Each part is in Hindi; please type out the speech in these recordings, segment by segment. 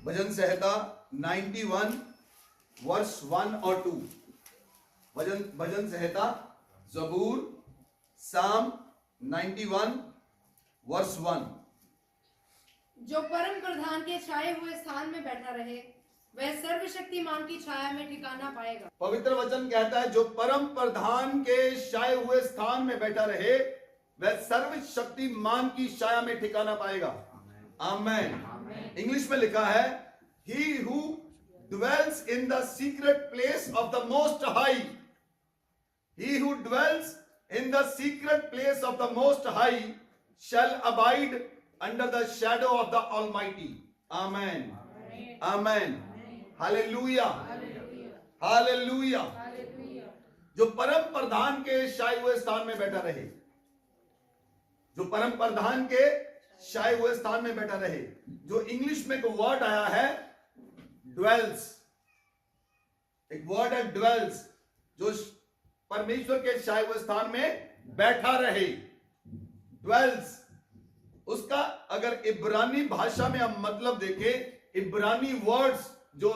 भजन संहिता 91 वर्ष 1 और 2। भजन संहिता जबूर साम 91 वर्ष 1। जो परम प्रधान के छाए हुए स्थान में बैठा रहे वह सर्वशक्तिमान की छाया में ठिकाना पाएगा। पवित्र वचन कहता है जो परम प्रधान के छाए हुए स्थान में बैठा रहे वह सर्वशक्तिमान की छाया में ठिकाना पाएगा। आमेन। इंग्लिश में लिखा है he who dwells in the secret place of the most high, he who dwells in the secret place of the most high shall abide under the shadow of the Almighty. Amen. Amen. Hallelujah. Hallelujah. जो परम प्रधान के छाए हुए स्थान में बैठा रहे, जो परम प्रधान के छाए हुए स्थान में बैठा रहे, जो इंग्लिश में एक वर्ड आया है dwells, एक वर्ड है dwells, जो परमेश्वर के छाए हुए स्थान में बैठा रहे, dwells। उसका अगर इब्रानी भाषा में हम मतलब देखें, इब्रानी वर्ड्स जो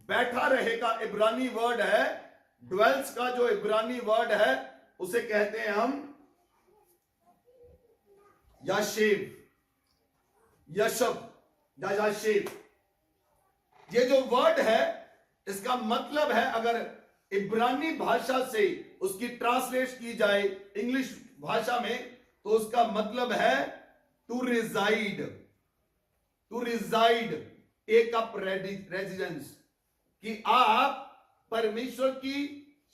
बैठा रहे का इब्रानी वर्ड है, dwells का जो इब्रानी वर्ड है उसे कहते हैं हम याशेब, यशब या याशेब। ये जो वर्ड है इसका मतलब है, अगर इब्रानी भाषा से उसकी ट्रांसलेट की जाए इंग्लिश भाषा में, तो उसका मतलब है to reside, to reside, take up residence, कि आप परमेश्वर की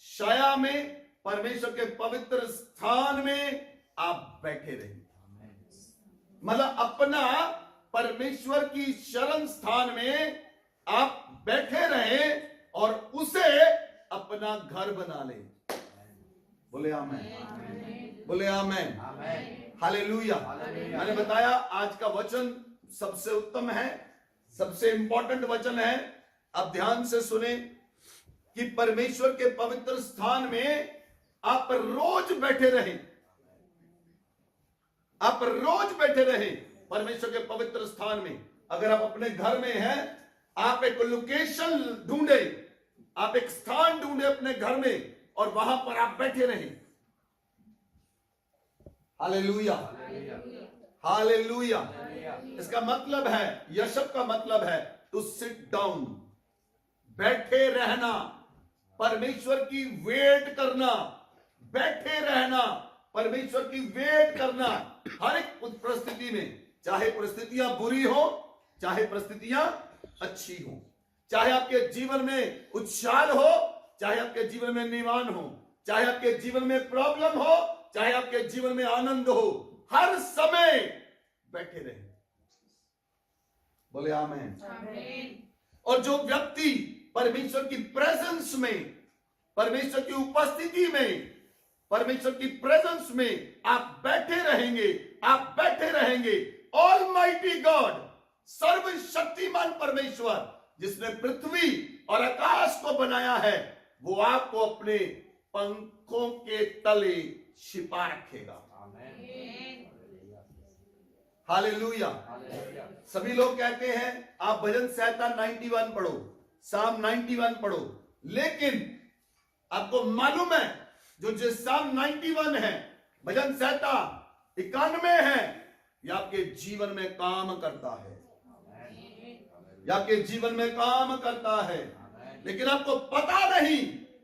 छाया में, परमेश्वर के पवित्र स्थान में आप बैठे रहें। मतलब अपना परमेश्वर की शरण स्थान में आप बैठे रहें और उसे अपना घर बना ले। बोले आमेन, बोले आमेन, हालेलुया। मैंने बताया आज का वचन सबसे उत्तम है, सबसे इंपॉर्टेंट वचन है। अब ध्यान से सुने कि परमेश्वर के पवित्र स्थान में आप रोज बैठे रहें, आप रोज बैठे रहें परमेश्वर के पवित्र स्थान में। अगर आप अपने घर में हैं, आप एक लोकेशन ढूंढे, आप एक स्थान ढूंढे अपने घर में और वहां पर आप बैठे रहें। Hallelujah, hallelujah. इसका मतलब है, यशब का मतलब है टू सिट डाउन, बैठे रहना, परमेश्वर की वेट करना, बैठे रहना, परमेश्वर की वेट करना हर एक परिस्थिति में, चाहे परिस्थितियां बुरी हो, चाहे परिस्थितियां अच्छी हो, चाहे आपके जीवन में उछाल हो, चाहे आपके जीवन में निवान हो, चाहे आपके जीवन में प्रॉब्लम हो, चाहे आपके जीवन में आनंद हो, हर समय बैठे रहे। बोले आमेन। और जो व्यक्ति परमेश्वर की प्रेजेंस में, परमेश्वर की उपस्थिति में, परमेश्वर की प्रेजेंस में आप बैठे रहेंगे, आप बैठे रहेंगे, ऑलमाइटी गॉड, सर्वशक्तिमान परमेश्वर जिसने पृथ्वी और आकाश को बनाया है, वो आपको अपने पंखों के तले छिपा रखेगा। हालेलुया। सभी लोग कहते हैं आप भजन संहिता 91 पढ़ो, साम 91 पढ़ो, लेकिन आपको मालूम है जो साम 91 है, भजन संहिता 91 है, ये आपके जीवन में काम करता है, ये आपके जीवन में काम करता है, लेकिन आपको पता नहीं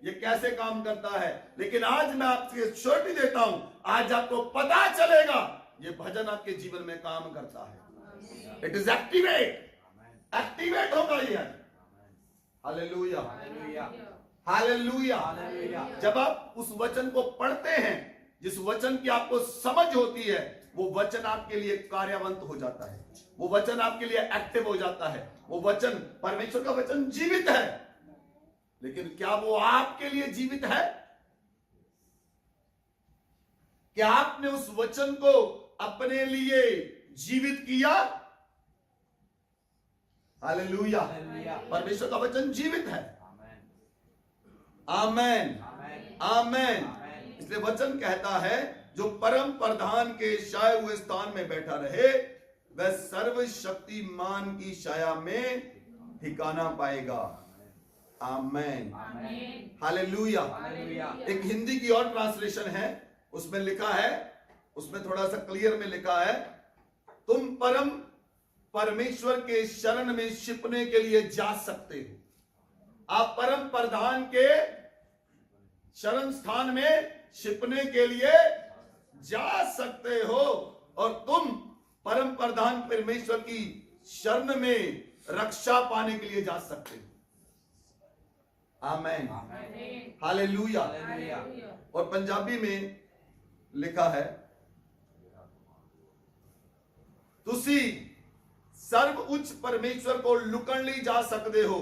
ये कैसे काम करता है। लेकिन आज मैं आपसे श्योरिटी देता हूं, आज आपको पता चलेगा ये भजन आपके जीवन में काम करता है। इट इज एक्टिवेट, एक्टिवेट होगा ये। Hallelujah, hallelujah. जब आप उस वचन को पढ़ते हैं, जिस वचन की आपको समझ होती है, वो वचन आपके लिए कार्यावंत हो जाता है, वो वचन आपके लिए एक्टिव हो जाता है। वो वचन, परमेश्वर का वचन जीवित है, लेकिन क्या वो आपके लिए जीवित है? क्या आपने उस वचन को अपने लिए जीवित किया? हालेलुया। परमेश्वर का वचन जीवित है। आमेन, आमेन। इसलिए वचन कहता है जो परम प्रधान के छाए हुए स्थान में बैठा रहे वह सर्वशक्तिमान की छाया में ठिकाना पाएगा। आमेन, हालेलुया। एक हिंदी की और ट्रांसलेशन है, उसमें लिखा है, उसमें थोड़ा सा क्लियर में लिखा है, तुम परम परमेश्वर के शरण में छिपने के लिए जा सकते हो। आप परम प्रधान के शरण स्थान में छिपने के लिए जा सकते हो, और तुम परम प्रधान परमेश्वर की शरण में रक्षा पाने के लिए जा सकते हो। आमेन, हालेलुया। और पंजाबी में लिखा है, तुसी सर्व उच्च परमेश्वर को लुकण ली जा सकते हो,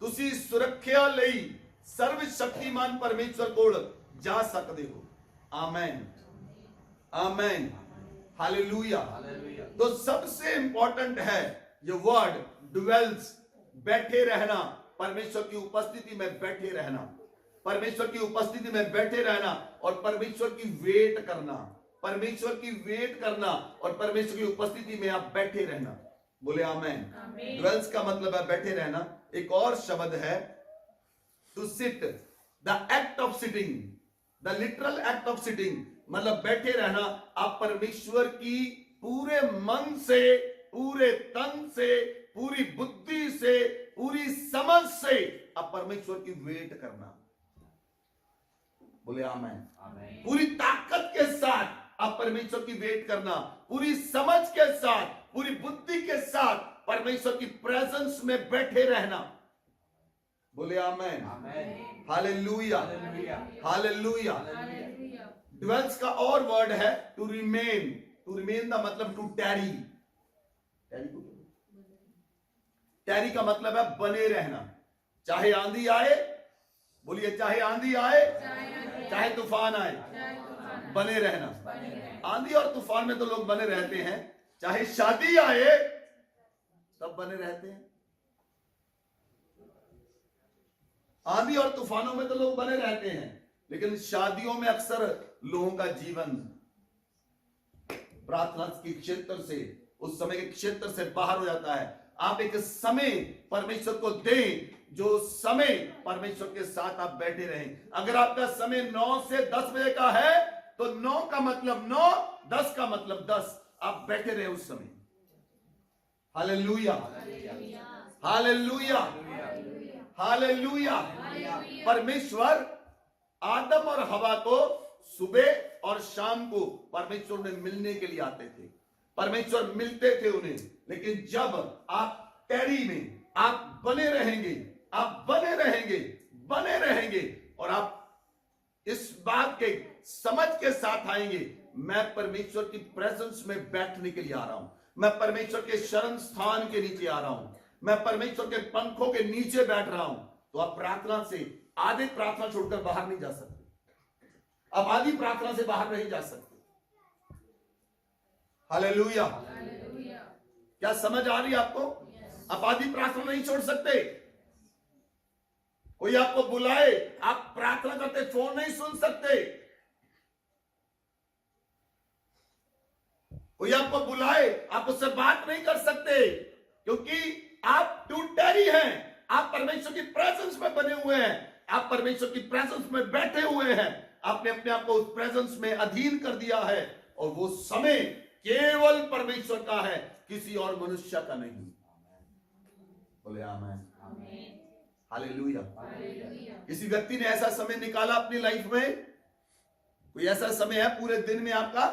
तुसी सुरक्षा लई सर्व शक्तिमान परमेश्वर को जा सकते हो। आमेन, आमेन, हालेलुया। तो सबसे इंपॉर्टेंट है ये वर्ड ड्वेल्स, बैठे रहना, परमेश्वर की उपस्थिति में बैठे रहना, परमेश्वर की उपस्थिति में बैठे रहना, और परमेश्वर की वेट करना, परमेश्वर की वेट करना, और परमेश्वर की उपस्थिति में आप बैठे रहना। बोले आमेन। ड्वेल्स का मतलब है बैठे रहना। एक और शब्द है to sit, the act of sitting, the literal act of sitting, मतलब बैठे रहना। आप परमेश्वर की पूरे मन से, पूरे तन से, पूरी बुद्धि से, पूरी समझ से आप परमेश्वर की वेट करना। बोले आमेन। पूरी ताकत के साथ आप परमेश्वर की वेट करना, पूरी समझ के साथ, पूरी बुद्धि के साथ परमेश्वर की प्रेजेंस में बैठे रहना। बोले आमेन, हालेलुया, हालेलुया। ड्वेल्स का और वर्ड है टू रिमेन। टू रिमेन का मतलब टू टैरी। टैरी का मतलब है बने रहना, चाहे आंधी आए, बोलिए चाहे आंधी आए, चाहे तूफान आए, बने रहना। आंधी और तूफान में तो लोग बने रहते हैं, चाहे शादी आए तब बने रहते हैं। आंधी और तूफानों में तो लोग बने रहते हैं, लेकिन शादियों में अक्सर लोगों का जीवन प्रार्थना के क्षेत्र से, उस समय के क्षेत्र से बाहर हो जाता है। आप एक समय परमेश्वर को दें, जो समय परमेश्वर के साथ आप बैठे रहें। अगर आपका समय 9 से 10 बजे का है, तो 9 का मतलब 9, 10 का मतलब 10, आप बैठे रहे उस समय। Hallelujah, hallelujah, hallelujah. परमेश्वर आदम और हवा को सुबह और शाम को परमेश्वर ने मिलने के लिए आते थे, परमेश्वर मिलते थे उन्हें। लेकिन जब आप टैरी में आप बने रहेंगे, आप बने रहेंगे, बने रहेंगे, और आप इस बात के समझ के साथ आएंगे, मैं परमेश्वर की प्रेजेंस में बैठने के लिए आ रहा हूं, मैं परमेश्वर के शरण स्थान के नीचे आ रहा हूं, मैं परमेश्वर के पंखों के नीचे बैठ रहा हूं, तो आप प्रार्थना से, आधी प्रार्थना छोड़कर बाहर नहीं जा सकते। आप आधी प्रार्थना से बाहर नहीं जा सकते। हालेलुया। क्या समझ आ रही है आपको? आप आधी प्रार्थना नहीं छोड़ सकते। कोई आपको बुलाए, आप प्रार्थना करते फोन नहीं सुन सकते। कोई आपको बुलाए, आप उससे बात नहीं कर सकते, क्योंकि आप टू टैरी हैं। आप परमेश्वर की प्रेजेंस में बने हुए हैं, आप परमेश्वर की प्रेजेंस में बैठे हुए हैं। आपने अपने आप को उस प्रेजेंस में अधीन कर दिया है, और वो समय केवल परमेश्वर का है, किसी और मनुष्य का नहीं। बोले आमेन, हालेलुया। किसी व्यक्ति ने ऐसा समय निकाला अपनी लाइफ में, कोई ऐसा समय है पूरे दिन में आपका,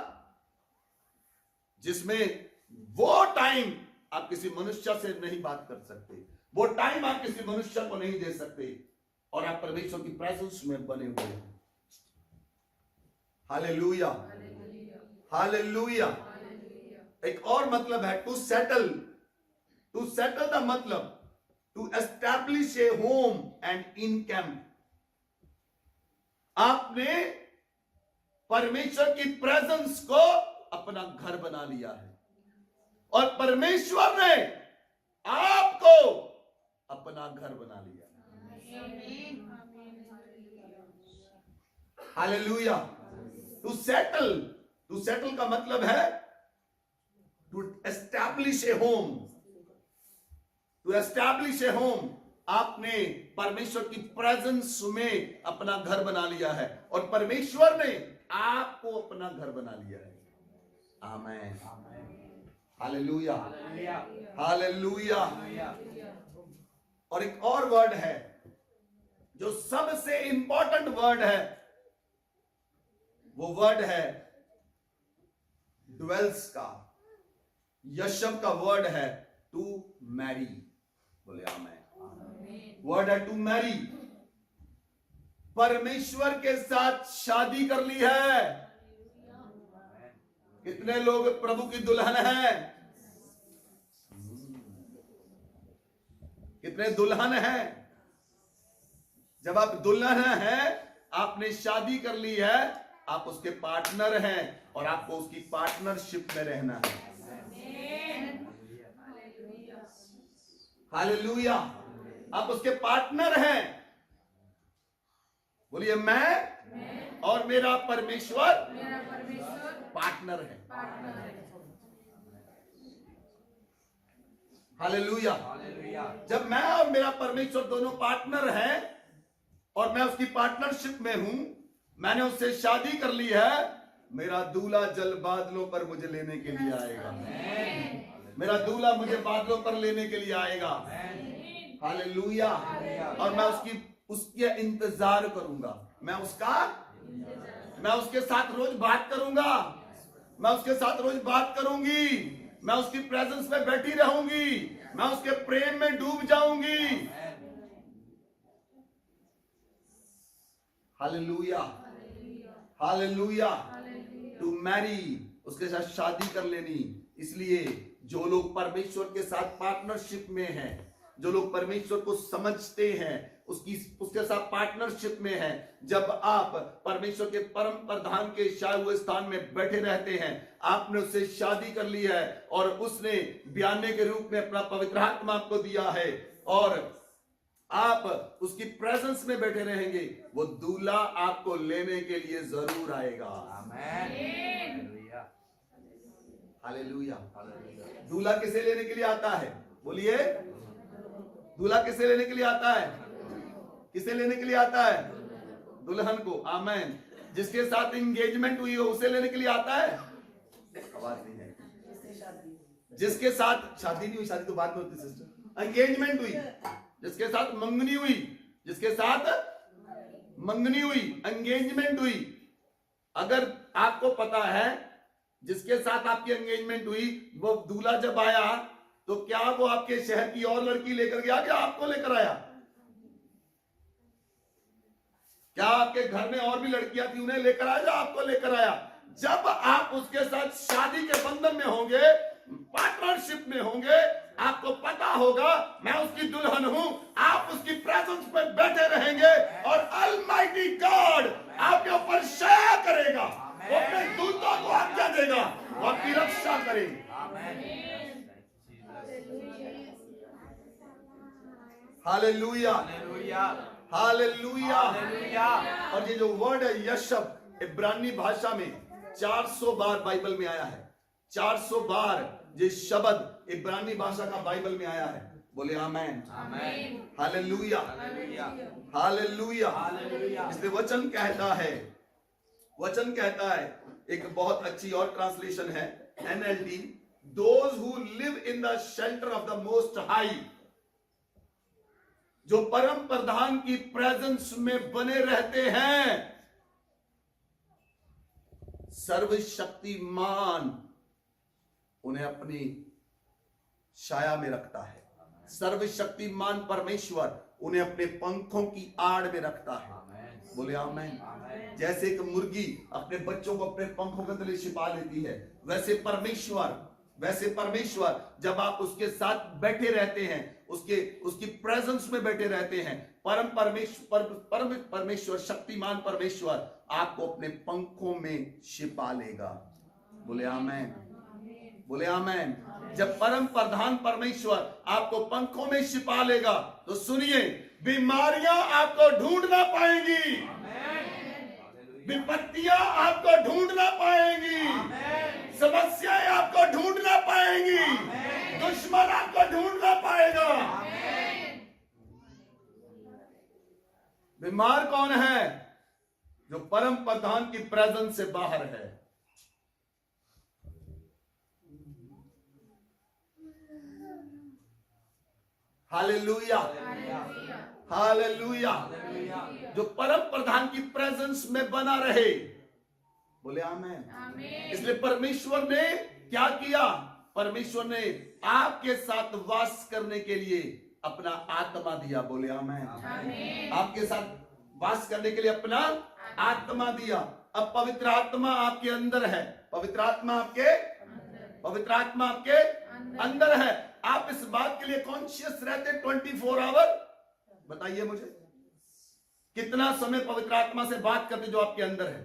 जिसमें वो टाइम आप किसी मनुष्य से नहीं बात कर सकते, वो टाइम आप किसी मनुष्य को नहीं दे सकते, और आप परमेश्वर की प्रेजेंस में बने हुए हैं। Hallelujah, hallelujah. एक और मतलब है to settle. To settle the मतलब to establish a home and in camp. आपने परमेश्वर की प्रेजेंस को अपना घर बना लिया है, और परमेश्वर ने आपको अपना घर बना लिया। Hallelujah. To settle, to settle का मतलब है to establish a home, to to establish a home, आपने परमेश्वर की प्रेजेंस में अपना घर बना लिया है और परमेश्वर ने आपको अपना घर बना लिया है। आमीन, हालेलुया, हालेलुया। और एक और वर्ड है जो सबसे इंपॉर्टेंट वर्ड है, वो वर्ड है ड्वेल्स का, यशब का वर्ड है टू मैरी। बोले आमीन। वर्ड है टू मैरी। परमेश्वर के साथ शादी कर ली है। कितने लोग प्रभु की दुल्हन हैं? कितने दुल्हन हैं? जब आप दुल्हन हैं, आपने शादी कर ली है, आप उसके पार्टनर हैं और आपको उसकी पार्टनरशिप में रहना है। हालेलुया। आप उसके पार्टनर हैं। बोलिए मैं और मेरा परमेश्वर पार्टनर है। हालेलुया। जब मैं और मेरा परमेश्वर दोनों पार्टनर हैं और मैं उसकी पार्टनरशिप में हूं, मैंने उससे शादी कर ली है, मेरा दूल्हा जल बादलों पर मुझे लेने के लिए आएगा। मेरा दूल्हा मुझे बादलों पर लेने के लिए आएगा। हालेलुया। और मैं उसके इंतजार करूंगा। मैं उसके साथ रोज बात करूंगा। मैं उसके साथ रोज बात करूंगी। मैं उसकी प्रेजेंस में बैठी रहूंगी। मैं उसके प्रेम में डूब जाऊंगी। Hallelujah, hallelujah. टू मैरी, उसके साथ शादी कर लेनी। इसलिए जो लोग परमेश्वर के साथ पार्टनरशिप में हैं, जो लोग परमेश्वर को समझते हैं, उसके साथ पार्टनरशिप में है, जब आप परमेश्वर के परम प्रधान के छाए हुए स्थान में बैठे रहते हैं, आपने उससे शादी कर ली है और उसने बयाने के रूप में अपना पवित्र आत्मा आपको दिया है और आप उसकी प्रेजेंस में बैठे रहेंगे, वो दूल्हा आपको लेने के लिए जरूर आएगा। आमीन, हालेलुया। दूल्हा किसे लेने के लिए आता है? बोलिए, दूल्हा किसे लेने के लिए आता है? किसे लेने के लिए आता है? दुल्हन को। आमीन। जिसके साथ एंगेजमेंट हुई हो उसे लेने के लिए आता है? आवाज नहीं है। जिसके साथ शादी नहीं हुई, शादी तो बाद में होती सिस्टर, एंगेजमेंट हुई, जिसके साथ मंगनी हुई, जिसके साथ मंगनी हुई, एंगेजमेंट हुई। अगर आपको पता है जिसके साथ आपकी एंगेजमेंट हुई, वो दूल्हा जब आया तो क्या वो आपके शहर की और लड़की लेकर गया, क्या आपको लेकर आया? क्या आपके घर में और भी लड़कियां थी, उन्हें लेकर आया या आपको लेकर आया? जब आप उसके साथ शादी के बंधन में होंगे, पार्टनरशिप में होंगे, आपको पता होगा मैं उसकी दुल्हन हूं, आप उसकी प्रेजेंस में बैठे रहेंगे और ऑलमाइटी गॉड आपके ऊपर छाया करेगा। वो अपने दूतों को आज्ञा देगा, वो आपकी रक्षा करेंगे। Hallelujah, hallelujah. और ये जो वर्ड है यशब, इब्रानी भाषा में 400 बार बाइबल में आया है। 400 बार ये शब्द इब्रानी भाषा का बाइबल में आया है। बोले आमीन, हालेलुया, हालेलुया। इसलिए वचन कहता है, एक बहुत अच्छी और ट्रांसलेशन है NLT, those who live in the shelter of the most high, जो परम प्रधान की प्रेजेंस में बने रहते हैं, सर्वशक्तिमान उन्हें अपनी छाया में रखता है। सर्वशक्तिमान परमेश्वर उन्हें अपने पंखों की आड़ में रखता है। बोले आमीन। जैसे एक मुर्गी अपने बच्चों को अपने पंखों के तले छिपा लेती है, वैसे परमेश्वर जब आप उसके साथ बैठे रहते हैं, उसकी प्रेजेंस में बैठे रहते हैं, परम परमेश्वर शक्तिमान परमेश्वर आपको अपने पंखों में छिपा लेगा। बोले आमीन, बोले आमीन। जब परम प्रधान परमेश्वर आपको पंखों में छिपा लेगा तो सुनिए, बीमारियां आपको ढूंढ ना पाएंगी, विपत्तियां आपको ढूंढ ना पाएंगी, समस्याएं आपको ढूंढ ना पाएंगी, दुश्मन आपको ढूंढ ना पाएगा। बीमार कौन है? जो परम प्रधान की प्रेजेंस से बाहर है। Hallelujah, hallelujah. जो परम प्रधान की प्रेजेंस में बना रहे, बोले आमेन। इसलिए परमेश्वर ने क्या किया? परमेश्वर ने आपके साथ वास करने के लिए अपना आत्मा दिया। बोले आमेन। आपके साथ वास करने के लिए अपना आत्मा दिया। अब पवित्र आत्मा आपके अंदर है। पवित्र आत्मा आपके अंदर है। आप इस बात के लिए कॉन्शियस रहते 24 आवर? बताइए मुझे, कितना समय पवित्र आत्मा से बात करते जो आपके अंदर है?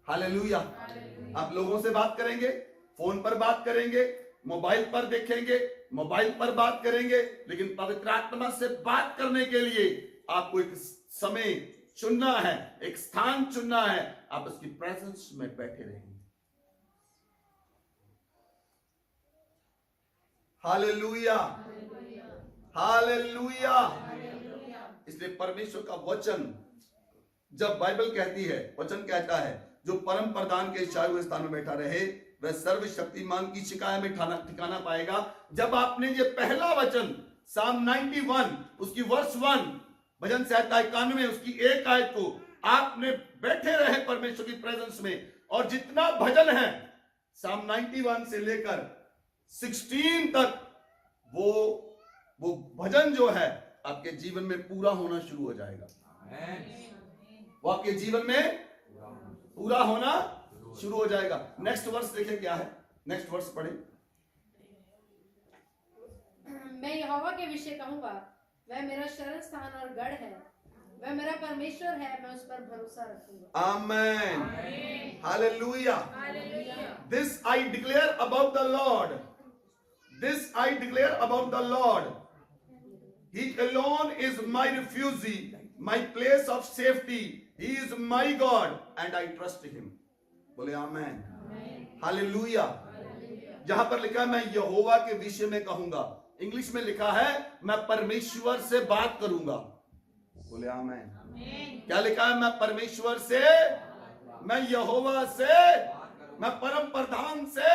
हालेलुया। आप लोगों से बात करेंगे, फोन पर बात करेंगे, मोबाइल पर देखेंगे, मोबाइल पर बात करेंगे, लेकिन पवित्र आत्मा से बात करने के लिए आपको एक समय चुनना है, एक स्थान चुनना है। आप उसकी प्रेजेंस में बैठे रहेंगे। Hallelujah, hallelujah. इसलिए परमेश्वर का वचन, जब बाइबल कहती है, वचन कहता है, जो परम प्रधान के छाए हुए स्थान में बैठा रहे वह सर्वशक्तिमान की छिकाया में ठिकाना पाएगा। जब आपने ये पहला वचन साम 91 उसकी वर्ष 1 भजन संहिता 91 उसकी एक आयत को आपने बैठे रहे परमेश्वर की प्रेजेंस में, और जितना भजन है साम 91 से लेकर 16 तक, वो भजन जो है आपके जीवन में पूरा होना शुरू हो जाएगा। वो आपके जीवन में पूरा होना शुरू हो जाएगा। नेक्स्ट वर्स देखिए क्या है। नेक्स्ट वर्स पढ़े। मैं यहोवा के विषय कहूंगा, वह मेरा शरण स्थान और गढ़ है, वह मेरा परमेश्वर है, मैं उस पर भरोसा रखूंगा। Amen, hallelujah. This I declare about the Lord, this I declare about the Lord, he alone is my refugee, my place of safety, he is my God and I trust him. बोले आमेन, हालेलुया। जहां पर लिखा है मैं यहोवा के विषय में कहूंगा, इंग्लिश में लिखा है मैं परमेश्वर से बात करूंगा। बोले आमेन। क्या लिखा है? मैं परमेश्वर से, मैं यहोवा से, मैं परम प्रधान से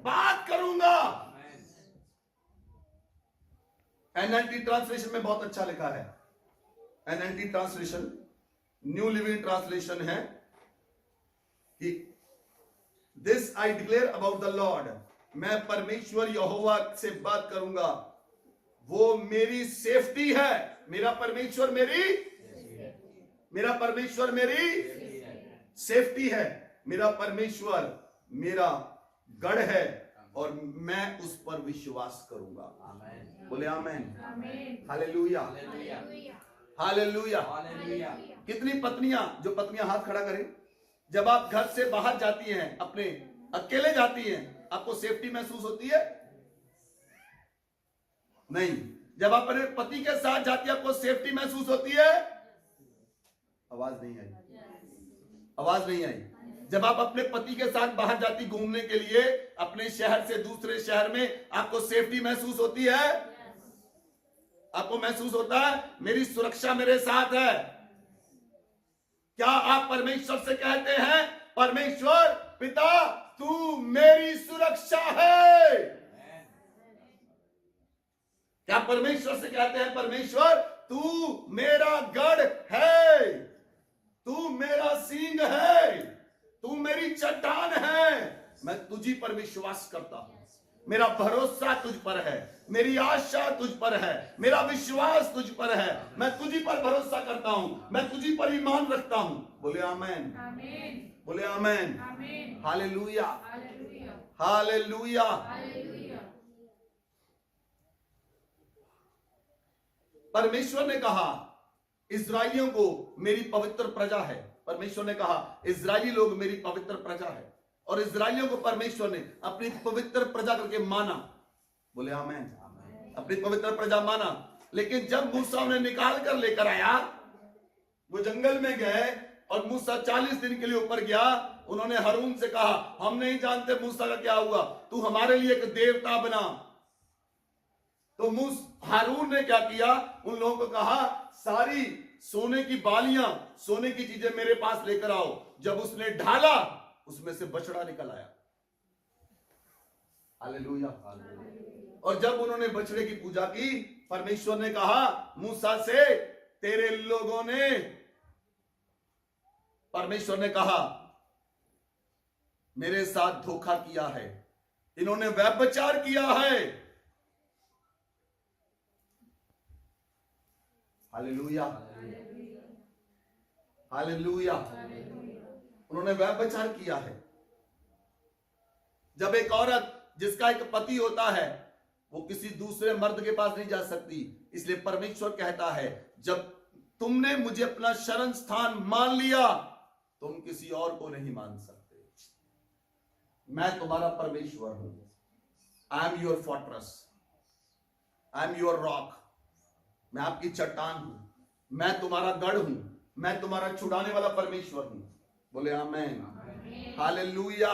बात करूंगा। एनएलटी ट्रांसलेशन में बहुत अच्छा लिखा है। NLT translation, new living translation है कि this I declare about the Lord, मैं परमेश्वर यहोवा से बात करूंगा, वो मेरी सेफ्टी है। मेरा परमेश्वर मेरी सेफ्टी है। मेरा परमेश्वर मेरा गढ़ है और मैं उस पर विश्वास करूंगा। बोले आमेन, हालेलुया, हालेलुया। कितनी पत्नियां, जो पत्नियां हाथ खड़ा करें, जब आप घर से बाहर जाती हैं, अपने अकेले जाती हैं, आपको सेफ्टी महसूस होती है? नहीं। जब आप अपने पति के साथ जाती है, आपको सेफ्टी महसूस होती है? आवाज नहीं आई, आवाज नहीं आई। जब आप अपने पति के साथ बाहर जाती घूमने के लिए, अपने शहर से दूसरे शहर में, आपको सेफ्टी महसूस होती है? आपको महसूस होता है मेरी सुरक्षा मेरे साथ है? क्या आप परमेश्वर से कहते हैं, परमेश्वर पिता तू मेरी सुरक्षा है? क्या परमेश्वर से कहते हैं, परमेश्वर तू मेरा गढ़ है, तू मेरा सींग है, तू मेरी चट्टान है, मैं तुझी पर विश्वास करता हूं, मेरा भरोसा तुझ पर है, मेरी आशा तुझ पर है, मेरा विश्वास तुझ पर है, मैं तुझी पर भरोसा करता हूं, मैं तुझी पर ईमान रखता हूं। बोले आमेन, बोले आमेन, हालेलुया, हालेलुया। परमेश्वर ने कहा इस्राएलियों को मेरी पवित्र प्रजा है। परमेश्वर ने कहा इस्राएली लोग मेरी पवित्र प्रजा है, और इस्राएलियों को परमेश्वर ने अपनी पवित्र प्रजा करके माना। बोले आमेन, अपनी पवित्र प्रजा माना। लेकिन जब मूसा उन्हें निकाल कर लेकर आया, वो जंगल में गए और मूसा 40 दिन के लिए ऊपर गया। उन्होंने हारून से कहा हम नहीं जानते मूसा का क्या हुआ, तू हमारे लिए एक देवता बना। तो हारून ने क्या किया, उन लोगों को कहा सारी सोने की बालियां, सोने की चीजें मेरे पास लेकर आओ। जब उसने ढाला, उसमें से बछड़ा निकल आया। हालेलुया। और जब उन्होंने बछड़े की पूजा की, परमेश्वर ने कहा मूसा से, तेरे लोगों ने, परमेश्वर ने कहा मेरे साथ धोखा किया है, इन्होंने व्यभिचार किया है। Hallelujah, hallelujah. उन्होंने व्यभिचार किया है। जब एक औरत जिसका एक पति होता है, वो किसी दूसरे मर्द के पास नहीं जा सकती। इसलिए परमेश्वर कहता है, जब तुमने मुझे अपना शरण स्थान मान लिया, तुम किसी और को नहीं मान सकते। मैं तुम्हारा परमेश्वर हूं। आई am your fortress, I am your rock. मैं आपकी चट्टान हूं, मैं तुम्हारा गढ़ हूं, मैं तुम्हारा छुड़ाने वाला परमेश्वर हूं। बोले आमेन। Hallelujah,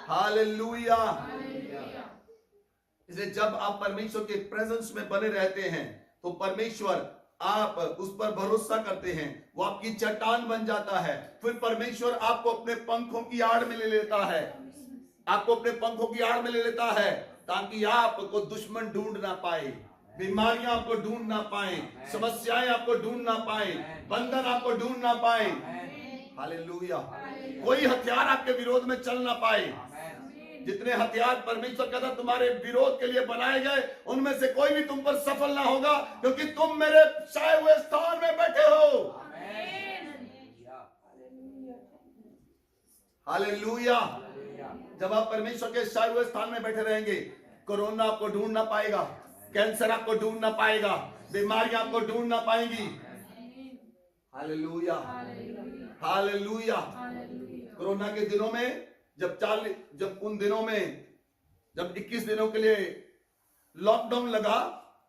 hallelujah. इसलिए जब आप परमेश्वर के प्रेजेंस में बने रहते हैं, तो परमेश्वर, आप उस पर भरोसा करते हैं, वो आपकी चट्टान बन जाता है। फिर परमेश्वर आपको अपने पंखों की आड़ में ले लेता है, आपको अपने पंखों की आड़ में ले लेता है, ताकि आपको दुश्मन ढूंढ ना पाए, बीमारियां आपको ढूंढ ना पाए, समस्याएं आपको ढूंढ ना पाए, बंधन आपको ढूंढ ना पाए। हालेलुया। कोई हथियार आपके विरोध में चल ना पाए। जितने हथियार परमेश्वर कहता तुम्हारे विरोध के लिए बनाए गए, उनमें से कोई भी तुम पर सफल ना होगा, क्योंकि तुम मेरे छाए हुए स्थान में बैठे हो। हालेलुया। जब आप परमेश्वर के छाए हुए स्थान में बैठे रहेंगे, कोरोना आपको ढूंढ ना पाएगा, कैंसर आपको ढूंढ ना पाएगा, बीमारियां आपको ढूंढ ना पाएंगी। Hallelujah, hallelujah. कोरोना के दिनों में जब उन दिनों में जब 21 दिनों के लिए लॉकडाउन लगा,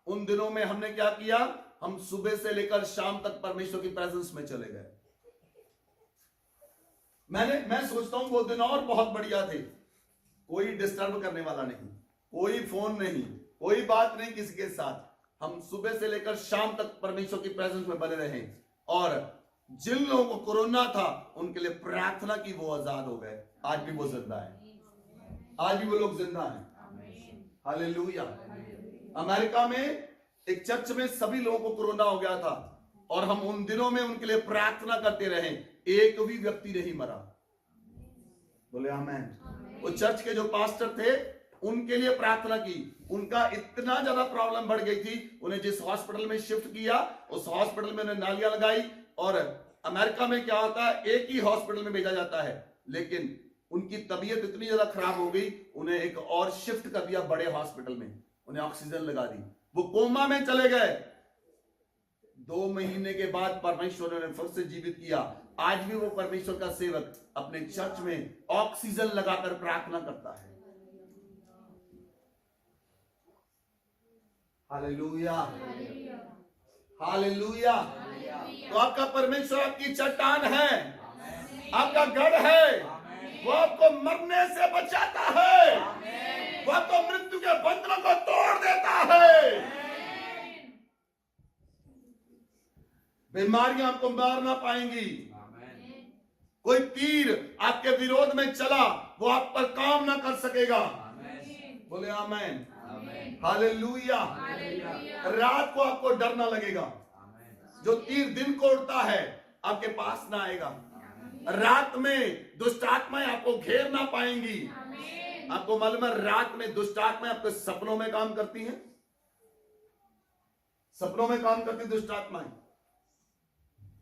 उन दिनों में हमने क्या किया, हम सुबह से लेकर शाम तक परमेश्वर की प्रेजेंस में चले गए। मैं सोचता हूं वो दिन और बहुत बढ़िया थे। कोई डिस्टर्ब करने वाला नहीं, कोई फोन नहीं, कोई बात नहीं किसी के साथ। हम सुबह से लेकर शाम तक परमेश्वर की प्रेजेंस में बने रहे, और जिन लोगों को कोरोना था उनके लिए प्रार्थना की, वो आजाद हो गए। आज भी वो जिंदा है, आज भी वो लोग जिंदा हैं। हालेलुया। अमेरिका में एक चर्च में सभी लोगों को कोरोना हो गया था, और हम उन दिनों में उनके लिए प्रार्थना करते रहे, एक भी व्यक्ति नहीं मरा। बोले आमीन। वो चर्च के जो पास्टर थे, उनके लिए प्रार्थना की। उनका इतना ज्यादा प्रॉब्लम बढ़ गई थी, उन्हें जिस हॉस्पिटल में शिफ्ट किया, उस हॉस्पिटल में उन्हें नालियां लगाई। और अमेरिका में क्या होता है, एक ही हॉस्पिटल में भेजा जाता है, लेकिन उनकी तबीयत इतनी ज्यादा खराब हो गई, उन्हें एक और शिफ्ट कर दिया बड़े हॉस्पिटल में, उन्हें ऑक्सीजन लगा दी, वो कोमा में चले गए। 2 महीने के बाद परमेश्वर ने फिर से जीवित किया। आज भी वो परमेश्वर का सेवक अपने चर्च में ऑक्सीजन लगाकर प्रार्थना करता है। Hallelujah, hallelujah. तो आपका परमेश्वर आपकी चट्टान है, आपका गढ़ है, वो आपको मरने से बचाता है, वो आपको मृत्यु के बंधनों को तोड़ देता है। बीमारियां आपको मार ना पाएंगी। कोई तीर आपके विरोध में चला, वो आप पर काम ना कर सकेगा। बोले आमीन, हालेलुया। रात को आपको डर ना लगेगा। जो तीर दिन को उड़ता है, आपके पास ना आएगा। रात में दुष्ट आत्माएं आपको घेर ना पाएंगी। आपको मालूम है, रात में दुष्ट आत्माएं आपके सपनों में काम करती हैं, सपनों में काम करती दुष्ट आत्माएं।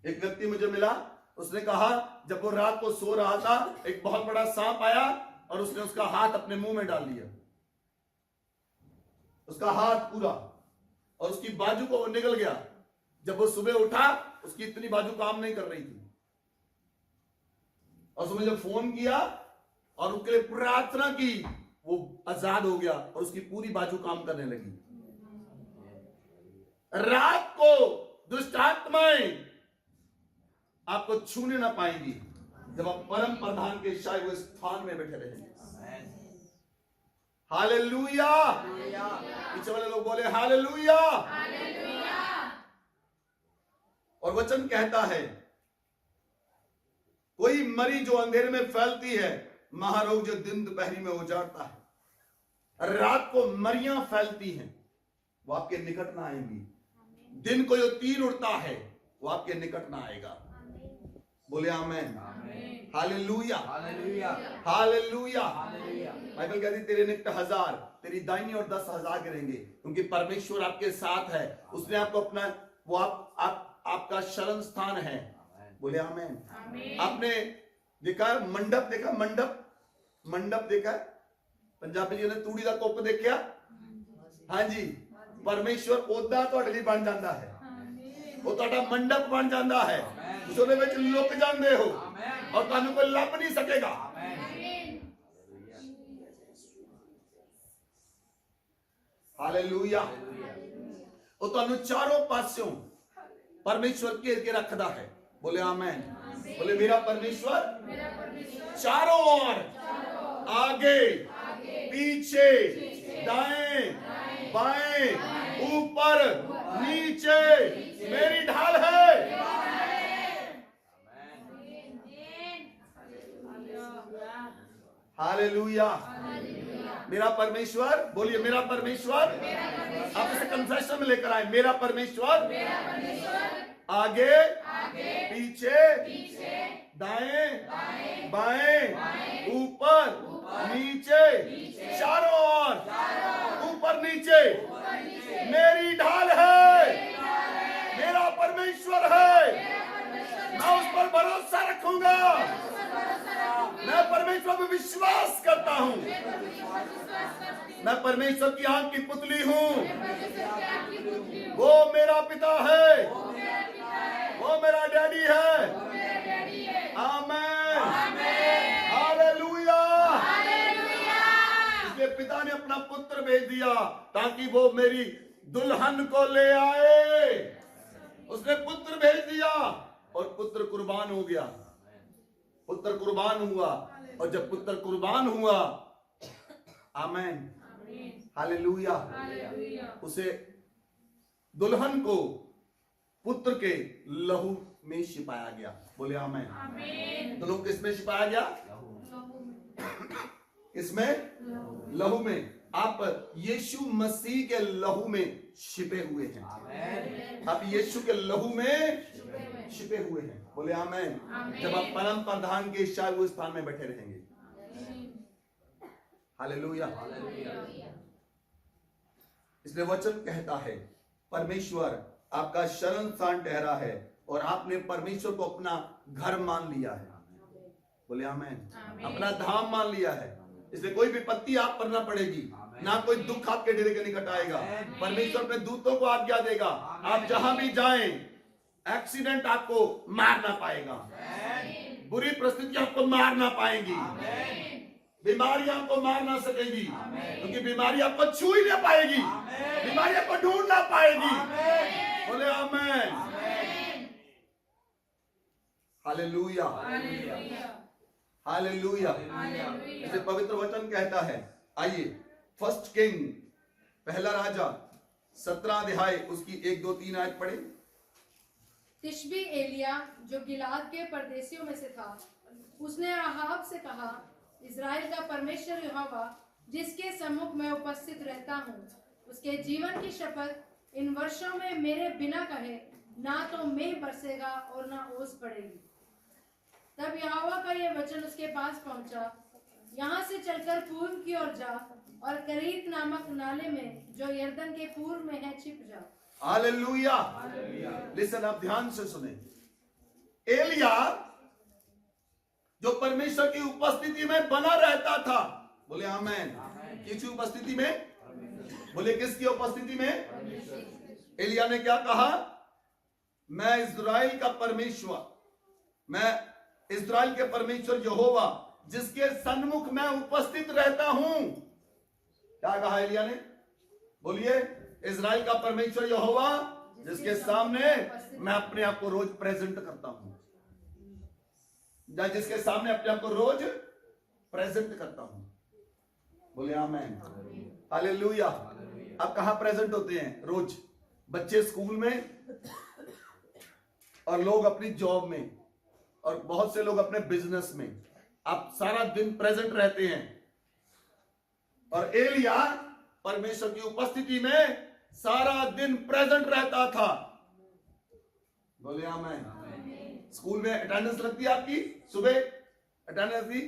एक व्यक्ति मुझे मिला, उसने कहा जब वो रात को सो रहा था, एक बहुत बड़ा सांप आया और उसने उसका हाथ अपने मुंह में डाल लिया, उसका हाथ पूरा, और उसकी बाजू को वो निगल गया। जब वो सुबह उठा, उसकी इतनी बाजू काम नहीं कर रही थी, और उसने जब फोन किया और उसके लिए प्रार्थना की, वो आजाद हो गया और उसकी पूरी बाजू काम करने लगी। रात को दुष्ट आत्माएं आपको छूने ना पाएंगी, जब आप परम प्रधान के छाए हुए स्थान में बैठे रहेंगे। हालेलुया। पीछे वाले लोग बोले हालेलुया। और वचन कहता है कोई मरी जो अंधेरे में फैलती है, महारोग जो दिन दोपहरी में उजाड़ता है। रात को मरियां फैलती हैं, वो आपके निकट ना आएंगी। दिन को जो तीर उड़ता है वो आपके निकट ना आएगा। बोले आमेन। Hallelujah hallelujah. बाइबल कहती तेरे निकट 1000, तेरी दाहिनी और 10,000 गिरेंगे, क्योंकि परमेश्वर आपके साथ है। उसने आपको अपना वो आपका शरण स्थान है। बोले आमेन। आपने देखा मंडप, देखा मंडप देखा, पंजाबी जी ने तूड़ी का कुप देखा। हाँ जी, परमेश्वर ओदा ਤੁਹਾਡੇ ਲਈ बन जाता है, वो ਤੁਹਾਡਾ मंडप बन जाता है। उसदे ਵਿੱਚ लुक ਜਾਂਦੇ हो और ਤੁਹਾਨੂੰ कोई ਲੱਭ नहीं सकेगा। हालेलुया। वो ਤੁਹਾਨੂੰ चारों पासों परमेश्वर घेर के रखता है। बोले आमेन। बोले मेरा परमेश्वर चारों ओर, आगे पीछे, दाएं बाएं, ऊपर नीचे मेरी ढाल है। हालेलुया। मेरा परमेश्वर, बोलिए मेरा परमेश्वर। आप इसे कन्फेशन में लेकर आए, मेरा परमेश्वर आगे पीछे दाएं बाएं, ऊपर नीचे, चारों ओर, ऊपर नीचे मेरी ढाल है। मेरा परमेश्वर है, मैं उस पर भरोसा रखूंगा। मैं परमेश्वर पर विश्वास करता हूं। मैं परमेश्वर की आंख की पुतली हूं। वो मेरा पिता है, वो मेरा डैडी है। आमेन। हालेलुया। इसलिए पिता ने अपना पुत्र भेज दिया ताकि वो मेरी दुल्हन को ले आए। उसने पुत्र भेज दिया और पुत्र कुर्बान हो गया। पुत्र कुर्बान हुआ, और जब पुत्र कुर्बान हुआ, आमेन, हालेलुया, उसे दुल्हन को पुत्र के लहू में छिपाया गया। बोले आमेन। दुल्हन किसमें छिपाया गया? इसमें लहू में। आप यीशु मसीह के लहू में छिपे हुए हैं। आप यीशु के लहू में छिपे हुए हैं। बोले आमेन। जब आप परम प्रधान के शायद उस स्थान में बैठे रहेंगे। हालेलुया। इसलिए वचन कहता है परमेश्वर आपका शरण स्थान ठहरा है और आपने परमेश्वर को अपना घर मान लिया है। बोले आमेन। अपना धाम मान लिया है। इसलिए कोई विपत्ति आप पर ना पड़ेगी, ना कोई दुख आपके डेरे के निकट आएगा। परमेश्वर अपने दूतों को आज्ञा देगा, आप जहां भी जाएं एक्सीडेंट आपको मार ना पाएगा, बुरी परिस्थितियां आपको मार ना पाएंगी, बीमारी आपको मार ना सकेगी, क्योंकि बीमारी आपको छू ही ना पाएगी, बीमारी आपको ढूंढ ना पाएगी। बोले आमेन। Hallelujah hallelujah. इसे पवित्र वचन कहता है। आइए फर्स्ट किंग, पहला राजा 17 अध्याय उसकी 1, 2, 3 आयत पढ़े। तिशबी एलिया जो गिलाद के परदेशियों में से था, उसने अहाब से कहा, इज़राइल का परमेश्वर यहोवा जिसके सम्मुख मैं उपस्थित रहता हूँ, उसके जीवन की शपथ, इन वर्षों में मेरे बिना कहे ना तो मेघ बरसेगा और ना ओस पड़ेगी। तब यहोवा का यह वचन उसके पास पहुंचा, यहाँ से चलकर पूर्व की ओर जा और करीत नामक नाले में जो यरदन के पूर्व में है छिप जा। हालेलुया। लिसन, आप ध्यान से सुने। एलिया जो परमेश्वर की उपस्थिति में बना रहता था। बोले आमेन। किसकी उपस्थिति में? बोले किसकी उपस्थिति में? एलिया ने क्या कहा? मैं इज़राइल का परमेश्वर, मैं इज़राइल के परमेश्वर यहोवा जिसके सन्मुख मैं उपस्थित रहता हूं। क्या कहा एलिया ने? बोलिए, इज़राइल का परमेश्वर यहोवा जिसके सामने मैं अपने आप को रोज प्रेजेंट करता हूं, जिसके सामने अपने आप को रोज प्रेजेंट करता हूं। बोले आमेन। हालेलुया। आप कहां प्रेजेंट होते हैं? रोज बच्चे स्कूल में और लोग अपनी जॉब में और बहुत से लोग अपने बिजनेस में। आप सारा दिन प्रेजेंट रहते हैं। और एलिया परमेश्वर की उपस्थिति में सारा दिन प्रेजेंट रहता था। बोले आमेन। स्कूल में अटेंडेंस लगती है आपकी? सुबह अटेंडेंस दी?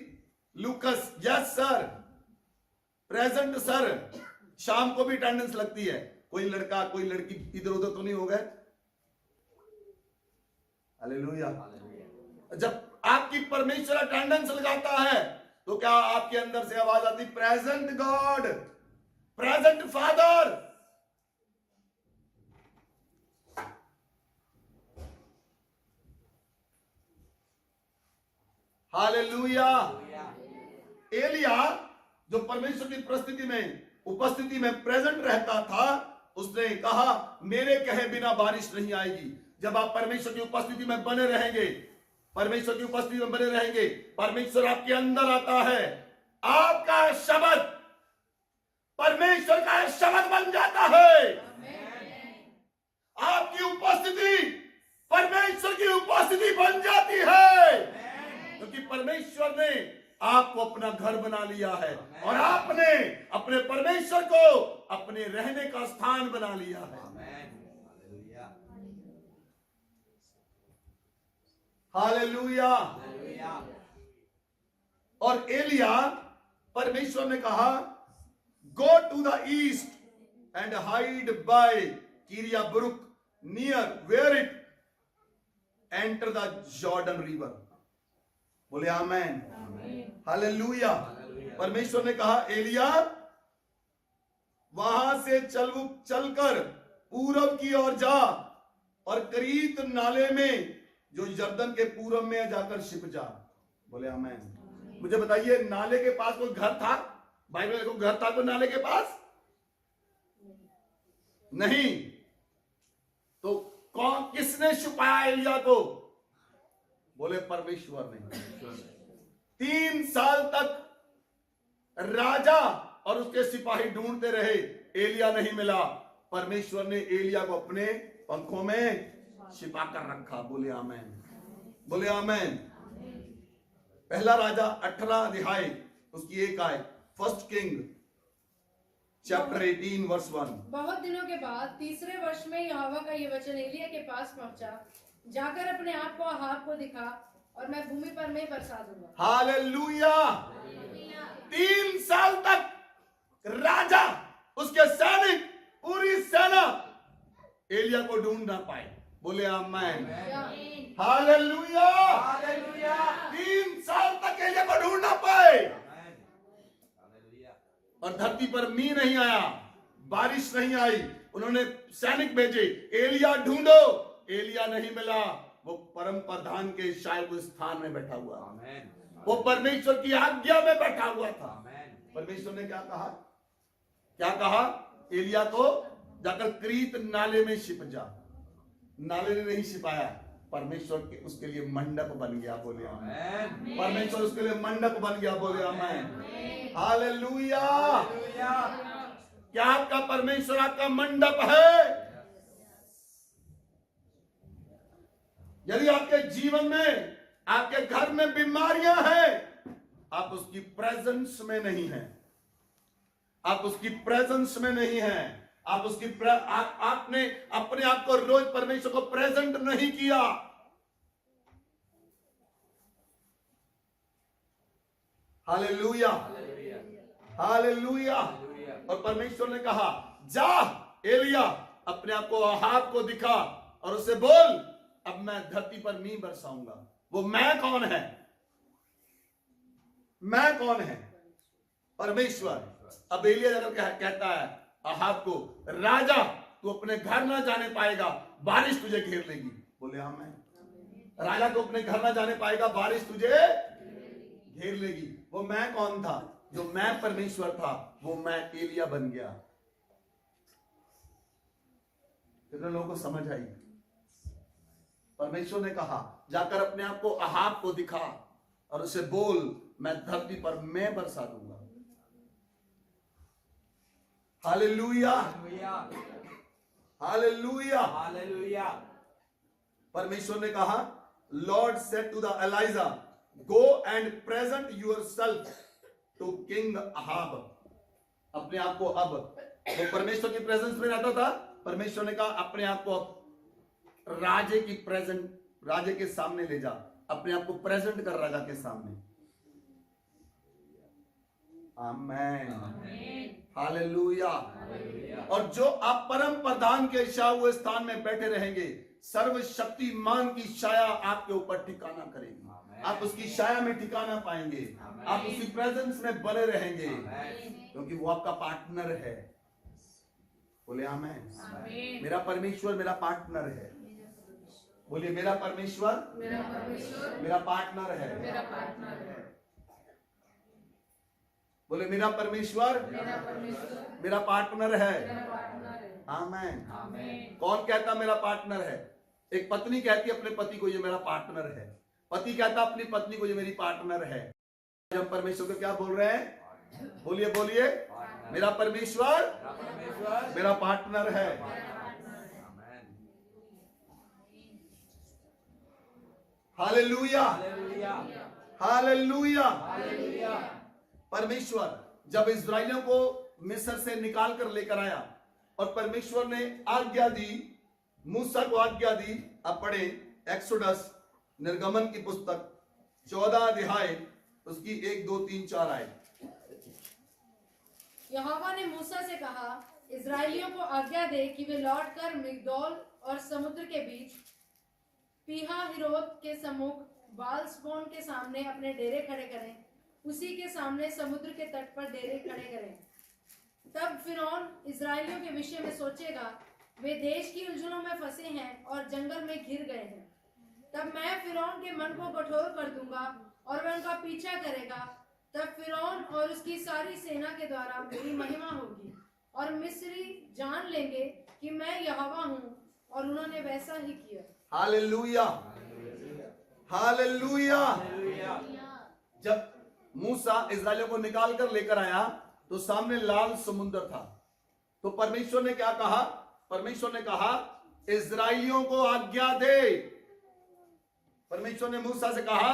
Lucas, yes sir, present sir. शाम को भी अटेंडेंस लगती है। कोई लड़का कोई लड़की इधर उधर तो नहीं हो गए? हालेलुया। जब आपकी परमेश्वर अटेंडेंस लगाता है तो क्या आपके अंदर से आवाज आती, present God, present father. Hallelujah. एलिया जो परमेश्वर की उपस्थिति में प्रेजेंट रहता था, उसने कहा मेरे कहे बिना बारिश नहीं आएगी। जब आप परमेश्वर की उपस्थिति में बने रहेंगे, परमेश्वर की उपस्थिति में बने रहेंगे, परमेश्वर आपके अंदर आता है, आपका शब्द परमेश्वर का शब्द बन जाता है। आपकी उपस्थिति परमेश्वर की उपस्थिति बन जाती है, क्योंकि परमेश्वर ने आपको अपना घर बना लिया है और आपने अपने परमेश्वर को अपने रहने का स्थान बना लिया है। हालेलुया। और एलिया, परमेश्वर ने कहा go to the east and hide by Kerith brook near where it enter the Jordan river. बोले आमेन। हालेलुया। परमेश्वर ने कहा एलिया वहां से चलकर पूरब की ओर जा और करीत नाले में जो यरदन के पूरब में जाकर छिप जा। बोले आमेन। मुझे बताइए, नाले के पास कोई घर था? बाइबल में कोई घर था कोई नाले के पास? नहीं। तो कौन, किसने छुपाया एलिया को? बोले परमेश्वर ने। 3 साल तक राजा और उसके सिपाही ढूंढते रहे, एलिया नहीं मिला। परमेश्वर ने एलिया को अपने पंखों में छिपा कर रखा। बोले आमेन। बोले आमेन। पहला राजा 18 अध्याय उसकी 1 आयत, 1 किंग चैप्टर 18 वर्स 1। बहुत दिनों के बाद तीसरे वर्ष में यहोवा का ये वचन एलिया के पास पहुंचा, जाकर अपने आप को अहाब को दिखा और मैं भूमि पर मैं बरसा दूंगा। हालेलुया। 3 साल तक राजा, उसके सैनिक, पूरी सेना एलिया को ढूंढ ना पाए। बोले आमेन। हालेलुया। 3 साल तक एलिया को ढूंढ ना पाए और धरती पर मींह नहीं आया, बारिश नहीं आई। उन्होंने सैनिक भेजे, एलिया ढूंढो। एलिया नहीं मिला। वो परम प्रधान के शायद स्थान में बैठा हुआ, वो परमेश्वर की आज्ञा में बैठा हुआ था। परमेश्वर ने क्या कहा? क्या कहा? एलिया को जाकर क्रीत नाले में छिप जा। नाले ने नहीं छिपाया, परमेश्वर के उसके लिए मंडप बन गया। बोले आमेन। परमेश्वर उसके लिए मंडप बन गया। बोले आमेन। हालेलुया। क्या आपका परमेश्वर आपका मंडप है? यदि आपके जीवन में, आपके घर में बीमारियां हैं, आप उसकी प्रेजेंस में नहीं हैं, आप उसकी प्रेजेंस में नहीं हैं, आप उसकी आपने अपने आप को रोज परमेश्वर को प्रेजेंट नहीं किया। हालेलुया। हालेलुया। और परमेश्वर ने कहा जा एलिया, अपने आप को अहाब को दिखा और उसे बोल अब मैं धरती पर मींह बरसाऊंगा। वो मैं कौन है? मैं कौन है? परमेश्वर। अब एलिया अगर कहता है अहाब को, राजा तू अपने घर ना जाने पाएगा, बारिश तुझे घेर लेगी। बोले आमेन। राजा तू अपने घर ना जाने पाएगा, बारिश तुझे घेर लेगी। वो मैं कौन था? जो मैं परमेश्वर था, वो मैं एलिया बन गया। कितने लोगों को समझ आई? परमेश्वर ने कहा जाकर अपने आप को अहाब को दिखा और उसे बोल मैं धरती पर मैं बरसा दूंगा। Hallelujah, hallelujah. हालेलुया। परमेश्वर ने कहा, Lord said to the Elijah, go and present yourself to King Ahab. अपने आप को, अब वो परमेश्वर की प्रेजेंस में रहता था, परमेश्वर ने कहा अपने आप को राजे की प्रेजेंट, राजे के सामने ले जा, अपने आप को प्रेजेंट कर राजा के सामने। आमेन, हालेलुया। और जो आप परम प्रधान के छाए हुए स्थान में बैठे रहेंगे, सर्वशक्तिमान की छाया आपके ऊपर ठिकाना करेगी। आप उसकी छाया में ठिकाना पाएंगे, आप उसकी प्रेजेंस में बने रहेंगे, क्योंकि वो आपका पार्टनर है। बोले आमेन। मेरा परमेश्वर मेरा पार्टनर है। बोलिए मेरा परमेश्वर मेरा पार्टनर है। बोले मेरा परमेश्वर मेरा पार्टनर है। आमेन। कौन कहता मेरा पार्टनर है? एक पत्नी कहती है अपने पति को, ये मेरा पार्टनर है। पति कहता अपनी पत्नी को, ये मेरी पार्टनर है। हम परमेश्वर को क्या बोल रहे हैं? बोलिए बोलिए, मेरा परमेश्वर मेरा पार्टनर है। Hallelujah, hallelujah. परमेश्वर जब इस्राएलियों को मिस्र से निकाल कर लेकर आया और परमेश्वर ने आज्ञा दी, मूसा को आज्ञा दी। अब पढ़े एक्सोडस, निर्गमन की पुस्तक 14 अध्याय, उसकी 1, 2, 3, 4 आए। यहोवा ने मूसा से कहा, इस्राएलियों को आज्ञा दे कि वे लौटकर मिग्दोल और समुद्र के बीच पीहा हिरोत के सम्मुख बाल स्पोन के सामने अपने डेरे खड़े करें। उसी के सामने समुद्र के तट पर डेरे खड़े करें। तब फिरौन इस्राएलियों के विषय में सोचेगा, वे देश की उलझनों में फंसे हैं और जंगल में घिर गए हैं। तब मैं फिरौन के मन को कठोर कर दूंगा और वह उनका पीछा करेगा। तब फिरौन और उसकी सारी सेना के द्वारा मेरी महिमा होगी और मिस्री जान लेंगे कि मैं यहोवा हूँ। और उन्होंने वैसा ही किया। Hallelujah, hallelujah. जब मूसा इस्राएलियों को निकाल कर लेकर आया तो सामने लाल समुद्र था। तो परमेश्वर ने क्या कहा? परमेश्वर ने कहा इस्राएलियों को आज्ञा दे। परमेश्वर ने मूसा से कहा,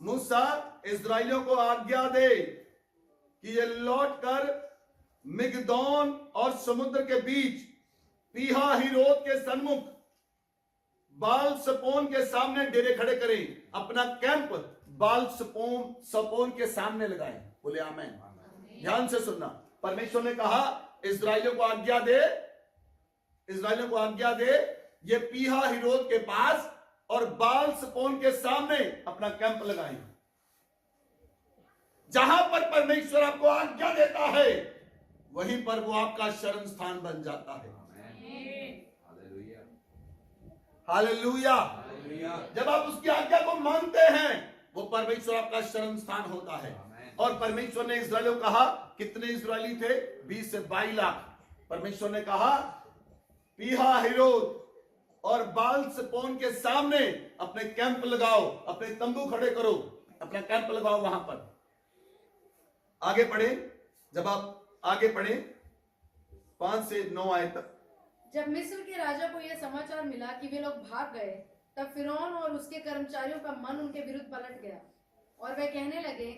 मूसा इस्राएलियों को आज्ञा दे कि ये लौटकर मिग्दोन और समुद्र के बीच पीहा हिरोत के सन्मुख बाल सपोन के सामने डेरे खड़े करें। अपना कैंप बाल सपोन के सामने लगाएं। बोले आमेन। ध्यान से सुनना, परमेश्वर ने कहा इस्राएलियों को आज्ञा दे, इस्राएलियों को आज्ञा दे ये पीहा हिरोत के पास और बाल सपोन के सामने अपना कैंप लगाएं। जहां पर परमेश्वर आपको आज्ञा देता है वहीं पर वो आपका शरण स्थान बन जाता है। हालेलुया। जब आप उसकी आज्ञा को मानते हैं वो परमेश्वर आपका शरण स्थान होता है। और परमेश्वर ने इस्राएलियों को कहा, कितने इस्राएली थे? 20 से 22 लाख। परमेश्वर ने कहा पीहा हिरोत और बाल सपोन के सामने अपने कैंप लगाओ, अपने तंबू खड़े करो, अपना कैंप लगाओ वहां पर। आगे पढ़े, जब आप आगे पढ़े 5 से 9 आए तक। जब मिस्र के राजा को यह समाचार मिला कि वे लोग भाग गए, तब फिरौन और उसके कर्मचारियों का मन उनके विरुद्ध पलट गया और वे कहने लगे,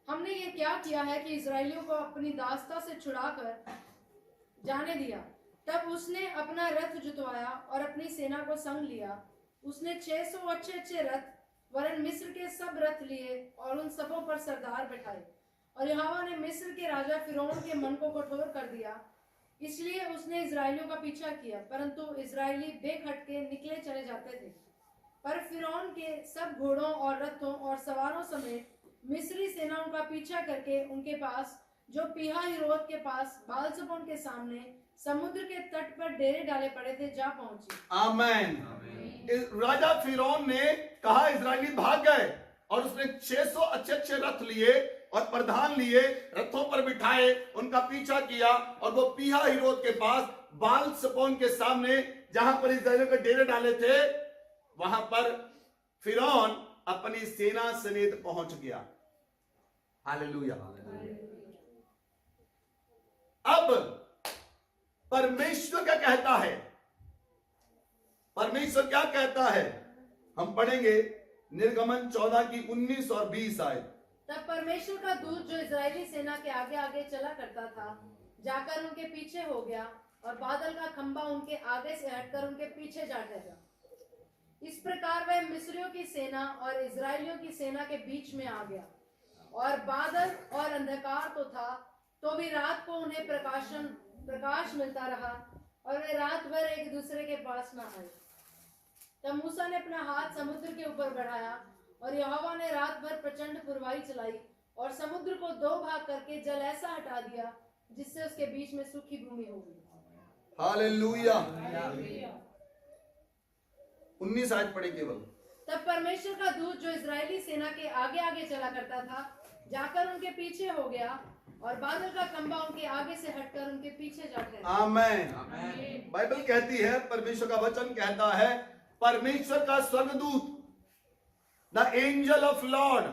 हमने ये क्या किया है कि इस्राएलियों को अपनी दास्ता से छुड़ाकर जाने दिया। तब उसने अपना रथ जुतवाया और अपनी सेना को संग लिया। उसने 600 अच्छे रथ वरन मिस्र के सब रथ लिए और उन सबों पर सरदार बैठाए। और यहोवा ने मिस्र के राजा फिरौन के मन को कठोर कर दिया, इसलिए उसने इस्राएलियों का पीछा किया, परंतु इस्राएली बेखटके निकले चले जाते थे। पर फिरौन के सब घोड़ों और रथों और सवारों समेत मिस्री सेनाओं का पीछा करके उनके पास, जो पीहा हिरोत के पास बालसपोन के सामने समुद्र के तट पर डेरे डाले पड़े थे, जा पहुंचे। आमेन। राजा फिरौन ने कहा इस्राएली भाग गए और उसने 600 अच्छे रथ लिए और प्रधान लिए, रथों पर बिठाए, उनका पीछा किया और वो पीहा हिरोत के पास बाल सपोन के सामने जहां पर इस्राएलियों के डेरे डाले थे वहां पर फिरौन अपनी सेना समेत पहुंच गया। हालेलुया। अब परमेश्वर क्या कहता है, परमेश्वर क्या कहता है, हम पढ़ेंगे निर्गमन 14 की 19 और 20 आयत। तब परमेश्वर का दूत जो इजरायली सेना के आगे आगे चला करता था जाकर उनके पीछे हो गया, और बादल का खंबा उनके आगे से हटकर उनके पीछे जा ठहरा। इस प्रकार वह मिस्रियों की सेना और इजरायलियों की सेना के बीच में आ गया, और बादल और अंधकार तो था, तो भी रात को उन्हें प्रकाश मिलता रहा, और वे रात भर एक दूसरे के पास न आए। तब मूसा ने अपना हाथ समुद्र के ऊपर बढ़ाया, और यहोवा ने रात भर प्रचंड पुरवाई चलाई, और समुद्र को दो भाग करके जल ऐसा हटा दिया जिससे उसके बीच में सूखी भूमि हो गई। हालेलुया। 19 आयत पढ़े केवल। तब परमेश्वर का दूत जो इजरायली सेना के आगे आगे चला करता था जाकर उनके पीछे हो गया, और बादल का खंबा उनके आगे से हटकर उनके पीछे जा ठहरा। आमेन। बाइबल कहती है, परमेश्वर का वचन कहता है, परमेश्वर का स्वर्गदूत, द एंजल ऑफ लॉर्ड,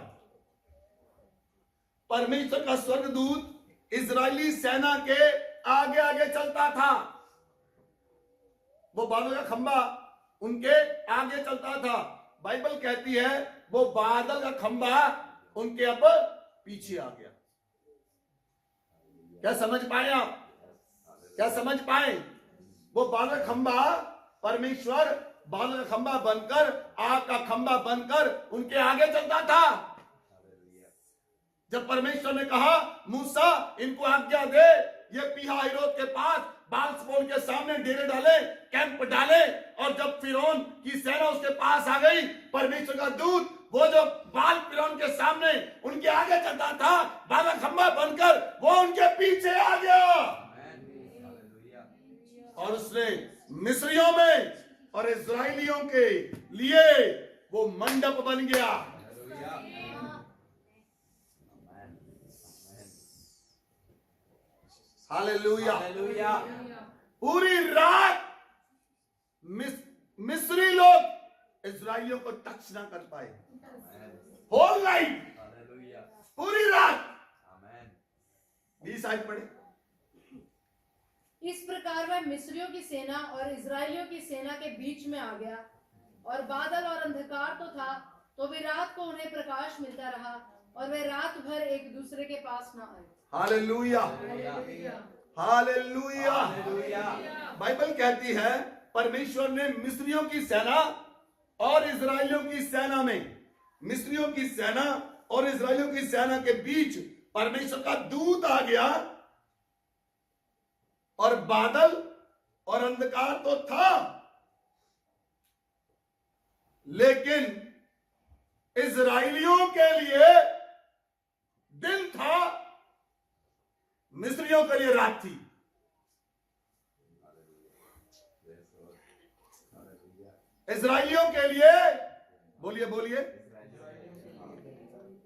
परमेश्वर का स्वर्गदूत इजरायली सेना के आगे आगे चलता था। वो बादल का खंबा उनके आगे चलता था। बाइबल कहती है वो बादल का खंबा उनके अब पीछे आ गया। क्या समझ पाए आप? क्या समझ पाए? वो बादल का खंबा, परमेश्वर बादल का खंबा बनकर, आग का खंबा बनकर उनके आगे चलता था। जब परमेश्वर ने कहा मूसा इनको आज्ञा दे, ये पीहा हिरोत के पास बाल-सपोन के सामने डेरे डाले, कैंप डाले, और जब फिरौन की सेना उसके पास आ गई, परमेश्वर का दूत वो जो बाल फिरौन के सामने उनके आगे चलता था, बादल खंबा बनकर वो उनके पीछे आ गया, और उसने मिस्रियों में और इजरायलियों के लिए वो मंडप बन गया। हालेलुया। पूरी रात मिस्री लोग इजरायलियों को टच ना कर पाए। होल नाइट, पूरी रात। 20 आयत पढ़े। इस प्रकार वह मिस्रियों की सेना और इजरायलियों की सेना के बीच में आ गया, और बादल और अंधकार तो था, तो भी रात को उन्हें प्रकाश मिलता रहा, और वे रात भर एक दूसरे के पास न आए। Hallelujah, hallelujah. बाइबल कहती है परमेश्वर ने मिस्रियों की सेना और इजरायलियों की सेना में, मिस्रियों की सेना और इजरायलियों की सेना के बीच परमेश्वर का दूत आ गया, और बादल और अंधकार तो था, लेकिन इजरायलियों के लिए दिन था, मिस्रियों के लिए रात थी। इजरायलियों के लिए, बोलिए बोलिए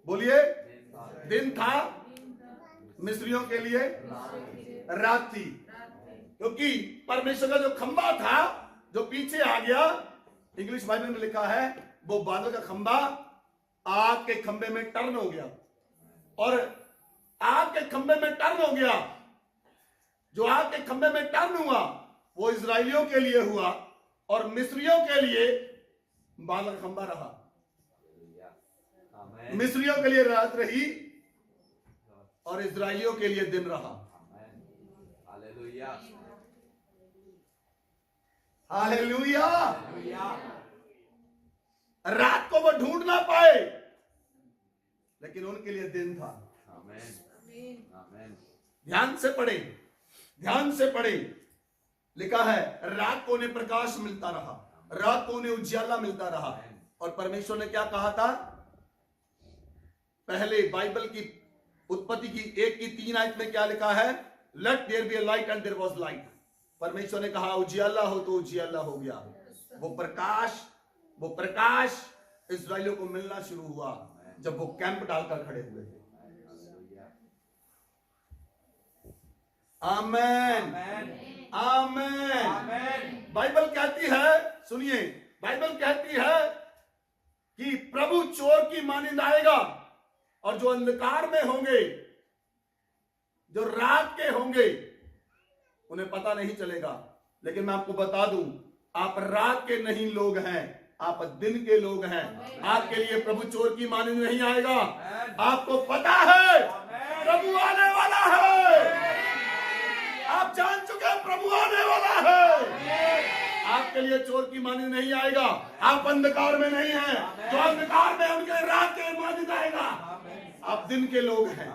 बोलिए, दिन था, मिस्रियों के लिए रात थी, क्योंकि परमेश्वर का जो खंबा था जो पीछे आ गया, इंग्लिश बाइबल में लिखा है वो बादल का खंबा आग के खंबे में टर्न हो गया, और आग के खंबे में टर्न हो गया। जो आग के खंबे में टर्न हुआ वो इजरायलियों के लिए हुआ, और मिस्रियों के लिए बादल का खंबा रहा। मिस्रियों के लिए रात रही और इजरायलियों के लिए दिन रहा। हालेलुया। रात को वो ढूंढ ना पाए, लेकिन उनके लिए दिन था। ध्यान से पढ़े, ध्यान से पढ़े। लिखा है रात को उन्हें प्रकाश मिलता रहा, रात को उन्हें उजियाला मिलता रहा। और परमेश्वर ने क्या कहा था? पहले बाइबल की उत्पत्ति की 1:3 आयत में क्या लिखा है? Let there be a light and there was light. परमेश्वर ने कहा उजियाला हो तो उजियाला हो गया। वो प्रकाश इस्राएलियों को मिलना शुरू हुआ जब वो कैंप डालकर खड़े हुए थे। आमेन, आमेन। बाइबल कहती है, सुनिए, बाइबल कहती है कि प्रभु चोर की मानिंद आएगा, और जो अंधकार में होंगे, जो रात के होंगे, उन्हें पता नहीं चलेगा। लेकिन मैं आपको बता दूं, आप रात के नहीं लोग हैं, आप दिन के लोग हैं। आपके लिए प्रभु चोर की मानिंद नहीं आएगा। आपको पता है प्रभु आने वाला है, आप जान चुके हैं प्रभु आने वाला है। आपके लिए चोर की मानिंद नहीं आएगा। आप अंधकार में नहीं हैं, जो अंधकार में उनके रात के मानिंद आएगा। आप दिन के लोग हैं,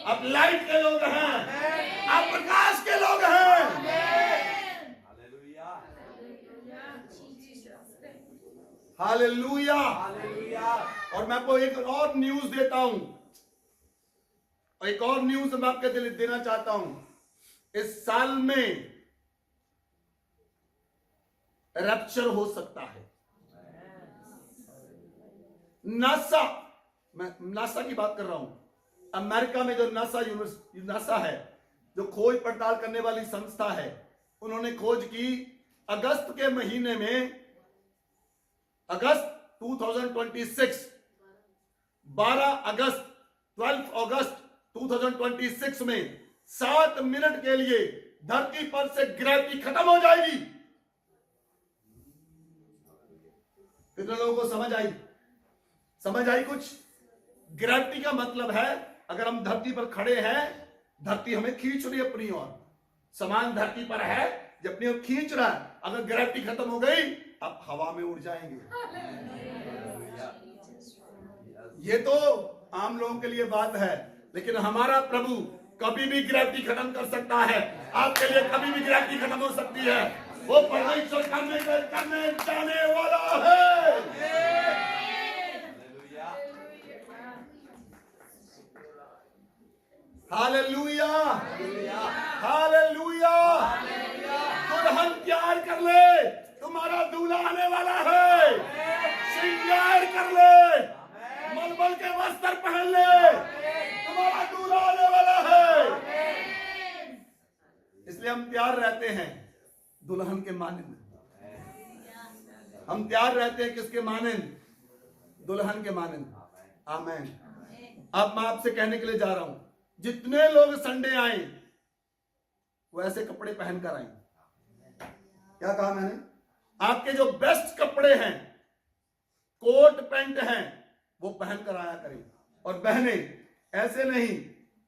आप लाइट के लोग हैं, आप प्रकाश के लोग हैं। हालेलुया। और मैं आपको एक और न्यूज देता हूं, एक और न्यूज मैं आपके दिल देना चाहता हूं। इस साल में रैप्चर हो सकता है। नासा, मैं नासा की बात कर रहा हूं। अमेरिका में जो नासा है, जो खोज पड़ताल करने वाली संस्था है, उन्होंने खोज की अगस्त के महीने में, अगस्त 2026, 12 अगस्त 12 अगस्त 2026 में 7 मिनट के लिए धरती पर से ग्रेविटी खत्म हो जाएगी। कितने लोगों को समझ आई? समझ आई कुछ? ग्रेविटी का मतलब है, अगर हम धरती पर खड़े हैं, धरती हमें खींच रही है अपनी ओर, सामान धरती पर है जब अपनी ओर खींच रहा है। अगर ग्रेविटी खत्म हो गई, आप हवा में उड़ जाएंगे। ये तो आम लोगों के लिए बात है, लेकिन हमारा प्रभु कभी भी ग्रेविटी खत्म कर सकता है। आपके लिए कभी भी ग्रेविटी खत्म हो सकती है। वो परमेश्वर करने जाने वाला है। Hallelujah, hallelujah. दुल्हन तैयार कर ले, तुम्हारा दूल्हा आने वाला है। श्रृंगार कर ले, मलमल के वस्त्र पहन ले, तुम्हारा दूल्हा आने वाला है। इसलिए हम तैयार रहते हैं दुल्हन के मानिंद। हम तैयार रहते हैं किसके मानिंद? दुल्हन के मानिंद। आमीन। अब मैं आपसे कहने के लिए जा रहा हूं, जितने लोग संडे आए वो ऐसे कपड़े पहनकर आए। क्या कहा मैंने? आपके जो बेस्ट कपड़े हैं, कोट पैंट हैं, वो पहनकर आया करें। और बहने, ऐसे नहीं,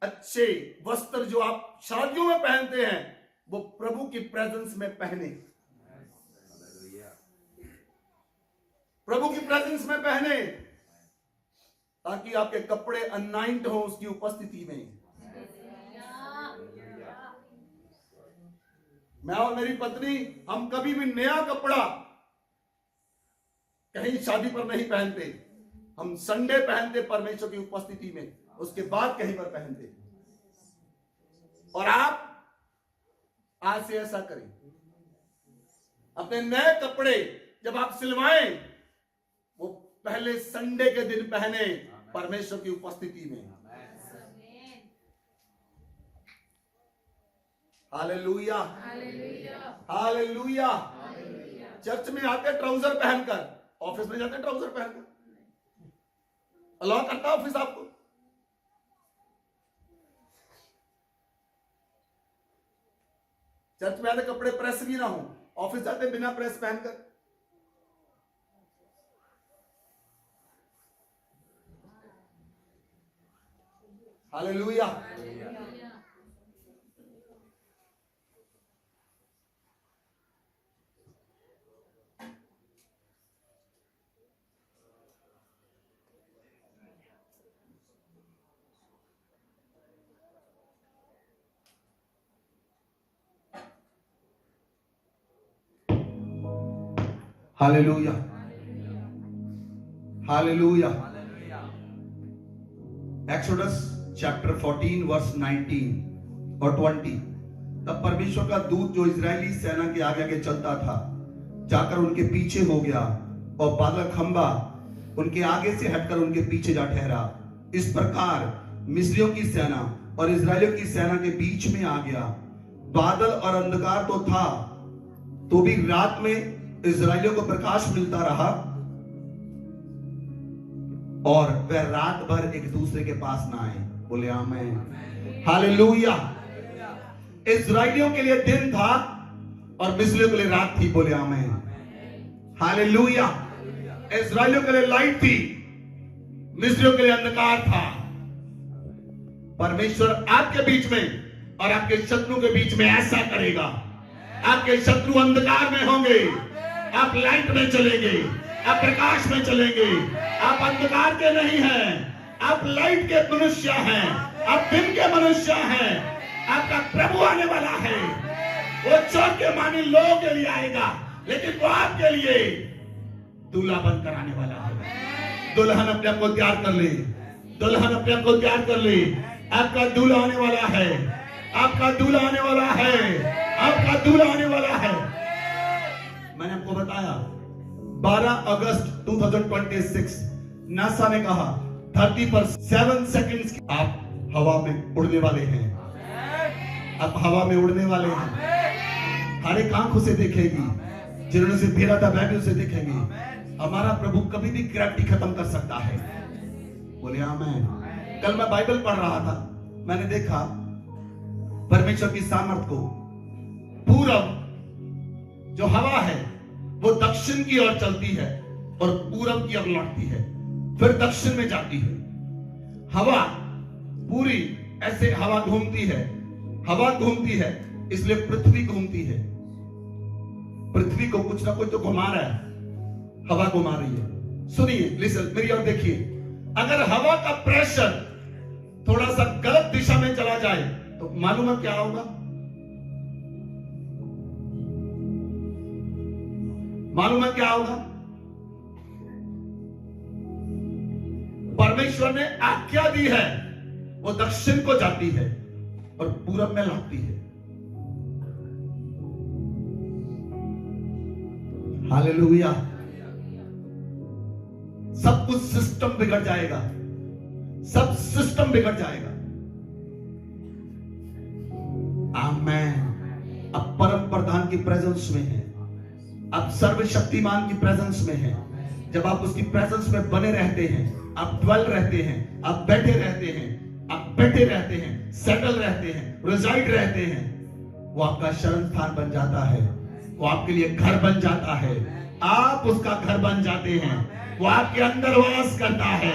अच्छे वस्त्र जो आप शादियों में पहनते हैं, वो प्रभु की प्रेजेंस में पहने। प्रभु की प्रेजेंस में पहने, ताकि आपके कपड़े अनाइंट हो उसकी उपस्थिति में। मैं और मेरी पत्नी, हम कभी भी नया कपड़ा कहीं शादी पर नहीं पहनते। हम संडे पहनते परमेश्वर की उपस्थिति में, उसके बाद कहीं पर पहनते। और आप आज से ऐसा करें, अपने नए कपड़े जब आप सिलवाएं, वो पहले संडे के दिन पहने परमेश्वर की उपस्थिति में। Hallelujah, hallelujah. चर्च में आते ट्राउजर पहनकर, ऑफिस में जाते ट्राउजर पहनकर। अलाउ करता ऑफिस आपको? चर्च में आते कपड़े प्रेस भी ना हो, ऑफिस जाते बिना प्रेस पहनकर। Hallelujah. Hallelujah, hallelujah. Exodus chapter 14 verse 19 और 20। तब परमेश्वर का दूत जो इजरायली सेना के आगे आगे चलता था, जाकर उनके पीछे हो गया, और बादल खंबा उनके आगे से हटकर उनके पीछे जा ठहरा। इस प्रकार मिस्रियों की सेना और इजरायलियों की सेना के बीच में आ गया। बादल और अंधकार तो था, तो भी रात में इजरायलियों को प्रकाश मिलता रहा, और वह रात भर एक दूसरे के पास ना आए। बोले आमीन, हालेलुया। इस्राएलियों के लिए दिन था और मिस्रियों के लिए रात थी। बोले आमीन, हालेलुया। इस्राएलियों के लिए लाइट थी, मिस्रियों के लिए अंधकार था। परमेश्वर आपके बीच में और आपके शत्रु के बीच में ऐसा करेगा। आपके शत्रु अंधकार में होंगे, आप लाइट में चलेंगे, आप प्रकाश में चलेंगे। आप अंधकार के नहीं हैं, आप लाइट के मनुष्य हैं, आप दिन के मनुष्य हैं। आपका प्रभु आने वाला है। वो चोर के मानी लोगों के लिए आएगा, लेकिन वो आपके लिए दूल्हा बनकर आने वाला है। दुल्हन अपने आप को तैयार कर ले, दुल्हन अपने आप को तैयार कर ले। आपका दूल्हा आने वाला है, आपका दूल्हा आने वाला है, आपका दूल्हा आने वाला है। मैंने आपको बताया 12 अगस्त 2026 नासा ने कहा धरती पर 7 सेकंड्स आप हवा में उड़ने वाले हैं। आप हवा में उड़ने वाले हैं। हर एक आंख उसे देखेगी, जिन्होंने उसे भेजा था वह भी उसे देखेंगे। हमारा प्रभु कभी भी ग्रेविटी खत्म कर सकता है। बोले आमीन। कल मैं बाइबल पढ़ रहा था, मैंने देखा परमेश्वर की सामर्थ को। पूरब जो हवा है वो दक्षिण की ओर चलती है और पूरब की ओर लौटती है, फिर दक्षिण में जाती है। हवा पूरी ऐसे हवा घूमती है, हवा घूमती है, इसलिए पृथ्वी घूमती है। पृथ्वी को कुछ ना कुछ तो घुमा रहा है, हवा घुमा रही है। सुनिए, लिसन, मेरी ओर देखिए। अगर हवा का प्रेशर थोड़ा सा गलत दिशा में चला जाए तो मालूम है क्या होगा? मालूम है क्या होगा? परमेश्वर ने आज्ञा दी है, वो दक्षिण को जाती है और पूरब में लौटती है। हालेलुया। सब कुछ सिस्टम बिगड़ जाएगा, सब सिस्टम बिगड़ जाएगा। आमेन। अब परम प्रधान की प्रेजेंस में है, अब सर्वशक्तिमान की प्रेजेंस में है। जब आप उसकी प्रेजेंस में बने रहते हैं, आप ड्वेल रहते हैं, आप बैठे रहते हैं, आप बैठे रहते हैं, सेटल रहते हैं, रिजाइड रहते हैं, वो आपका शरण स्थान बन जाता है, वो आपके लिए घर बन जाता है। आप उसका घर बन जाते हैं, वो आपके अंदर वास करता है।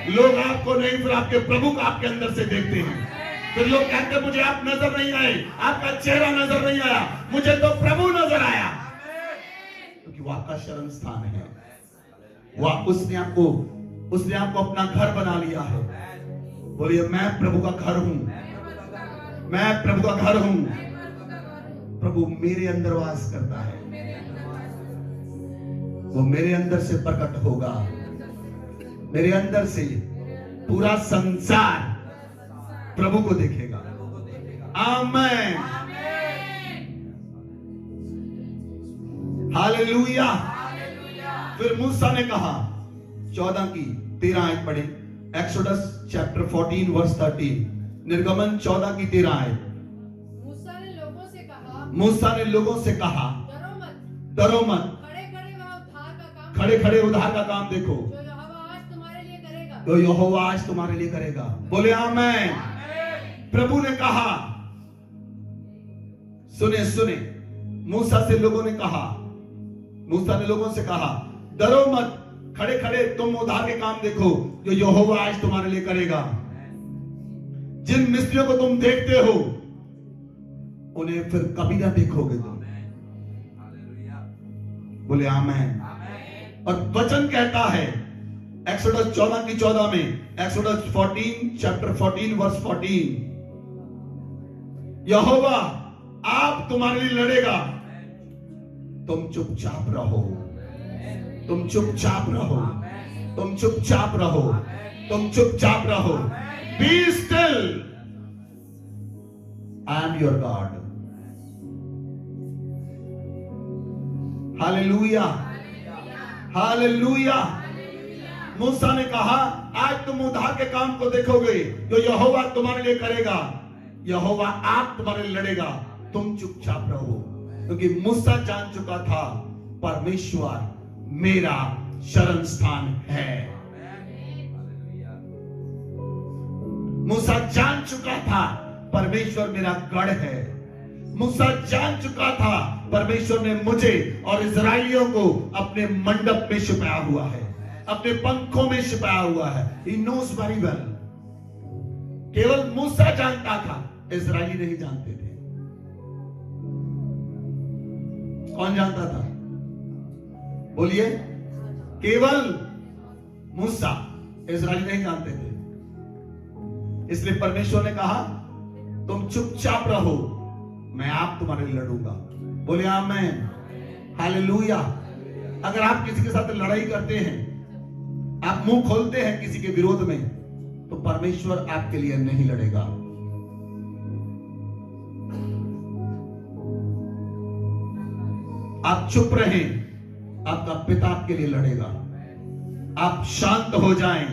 लोग आपको नहीं, फिर आपके प्रभु को आपके अंदर से देखते हैं। फिर लोग कहते हैं मुझे आप नजर नहीं आए, आपका चेहरा नजर नहीं आया, मुझे तो प्रभु नजर आया, क्योंकि वो आपका शरण स्थान है। वो उसने आपको अपना घर बना लिया है। बोलिए, मैं प्रभु का घर हूं, मैं प्रभु का घर हूं। प्रभु मेरे अंदर वास करता है, वो मेरे अंदर से प्रकट होगा। मेरे अंदर से पूरा संसार प्रभु को देखेगा। आमेन, हालेलुया। फिर मूसा ने कहा, 14 की 13 आयत पढ़े, एक्सोडस चैप्टर 14 वर्स 13, निर्गमन 14 की 13 आयत। मूसा ने लोगों से कहा, डरो मत, खड़े खड़े उद्धार का काम देखो, जो यहोवा आज तुम्हारे लिए करेगा। जो यहोवा आज तुम्हारे लिए करेगा। बोले आमेन। प्रभु ने कहा, सुने, मूसा से लोगों ने कहा, मूसा ने लोगों से कहा, डरो मत, खड़े खड़े तुम उद्धार के काम देखो जो यहोवा आज तुम्हारे लिए करेगा। जिन मिस्रियों को तुम देखते हो उन्हें फिर कभी ना देखोगे तुम। बोले आमेन। और वचन कहता है एक्सोडस 14 की 14 में, एक्सोडस 14 चैप्टर 14 वर्स 14, यहोवा आप तुम्हारे लिए लड़ेगा, तुम चुपचाप रहो, तुम चुपचाप रहो, तुम चुपचाप रहो, तुम चुपचाप रहो। Be still, I am your God. Hallelujah, hallelujah. मूसा ने कहा, आज तुम उद्धार के काम को देखोगे जो यहोवा तुम्हारे लिए करेगा। यहोवा आप तुम्हारे लिए लड़ेगा, तुम चुपचाप रहो। क्योंकि मूसा जान चुका था परमेश्वर मेरा शरण स्थान है। मूसा जान चुका था परमेश्वर मेरा गढ़ है, मूसा जान चुका था परमेश्वर ने मुझे और इजराइलियों को अपने मंडप में छिपाया हुआ है, अपने पंखों में छिपाया हुआ है। He knows very well। केवल मूसा जानता था, इजराइली नहीं जानते थे। कौन जानता था? बोलिए। केवल मूसा, इजराइली नहीं जानते थे। इसलिए परमेश्वर ने कहा तुम चुपचाप रहो, मैं आप तुम्हारे लिए लड़ूंगा। बोले आमीन, हालेलुया। अगर आप किसी के साथ लड़ाई करते हैं, आप मुंह खोलते हैं किसी के विरोध में, तो परमेश्वर आपके लिए नहीं लड़ेगा। आप चुप रहें, आपका पिता आपके लिए लड़ेगा। आप शांत हो जाएं,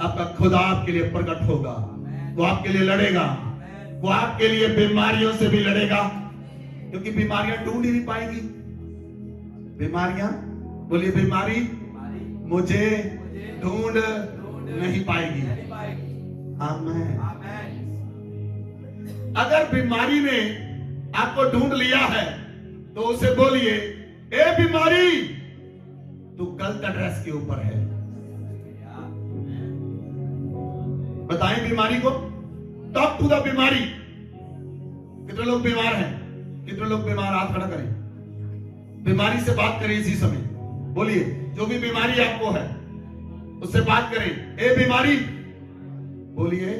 आपका खुदा आपके लिए प्रकट होगा, वो आपके लिए लड़ेगा। वो आपके लिए बीमारियों से भी लड़ेगा, क्योंकि बीमारियां ढूंढ ही नहीं पाएंगी। बीमारियां, बोलिए, बीमारी मुझे ढूंढ नहीं पाएगी। आमीन। अगर बीमारी ने आपको ढूंढ लिया है तो उसे बोलिए, ए बीमारी, तू गलत एड्रेस के ऊपर है। बताएं बीमारी को, टॉक टू द बीमारी। कितने लोग बीमार हैं? कितने लोग बीमार? हाथ खड़ा करें। बीमारी से बात करें इसी समय। बोलिए, जो भी बीमारी आपको है उससे बात करें। ए बीमारी, बोलिए,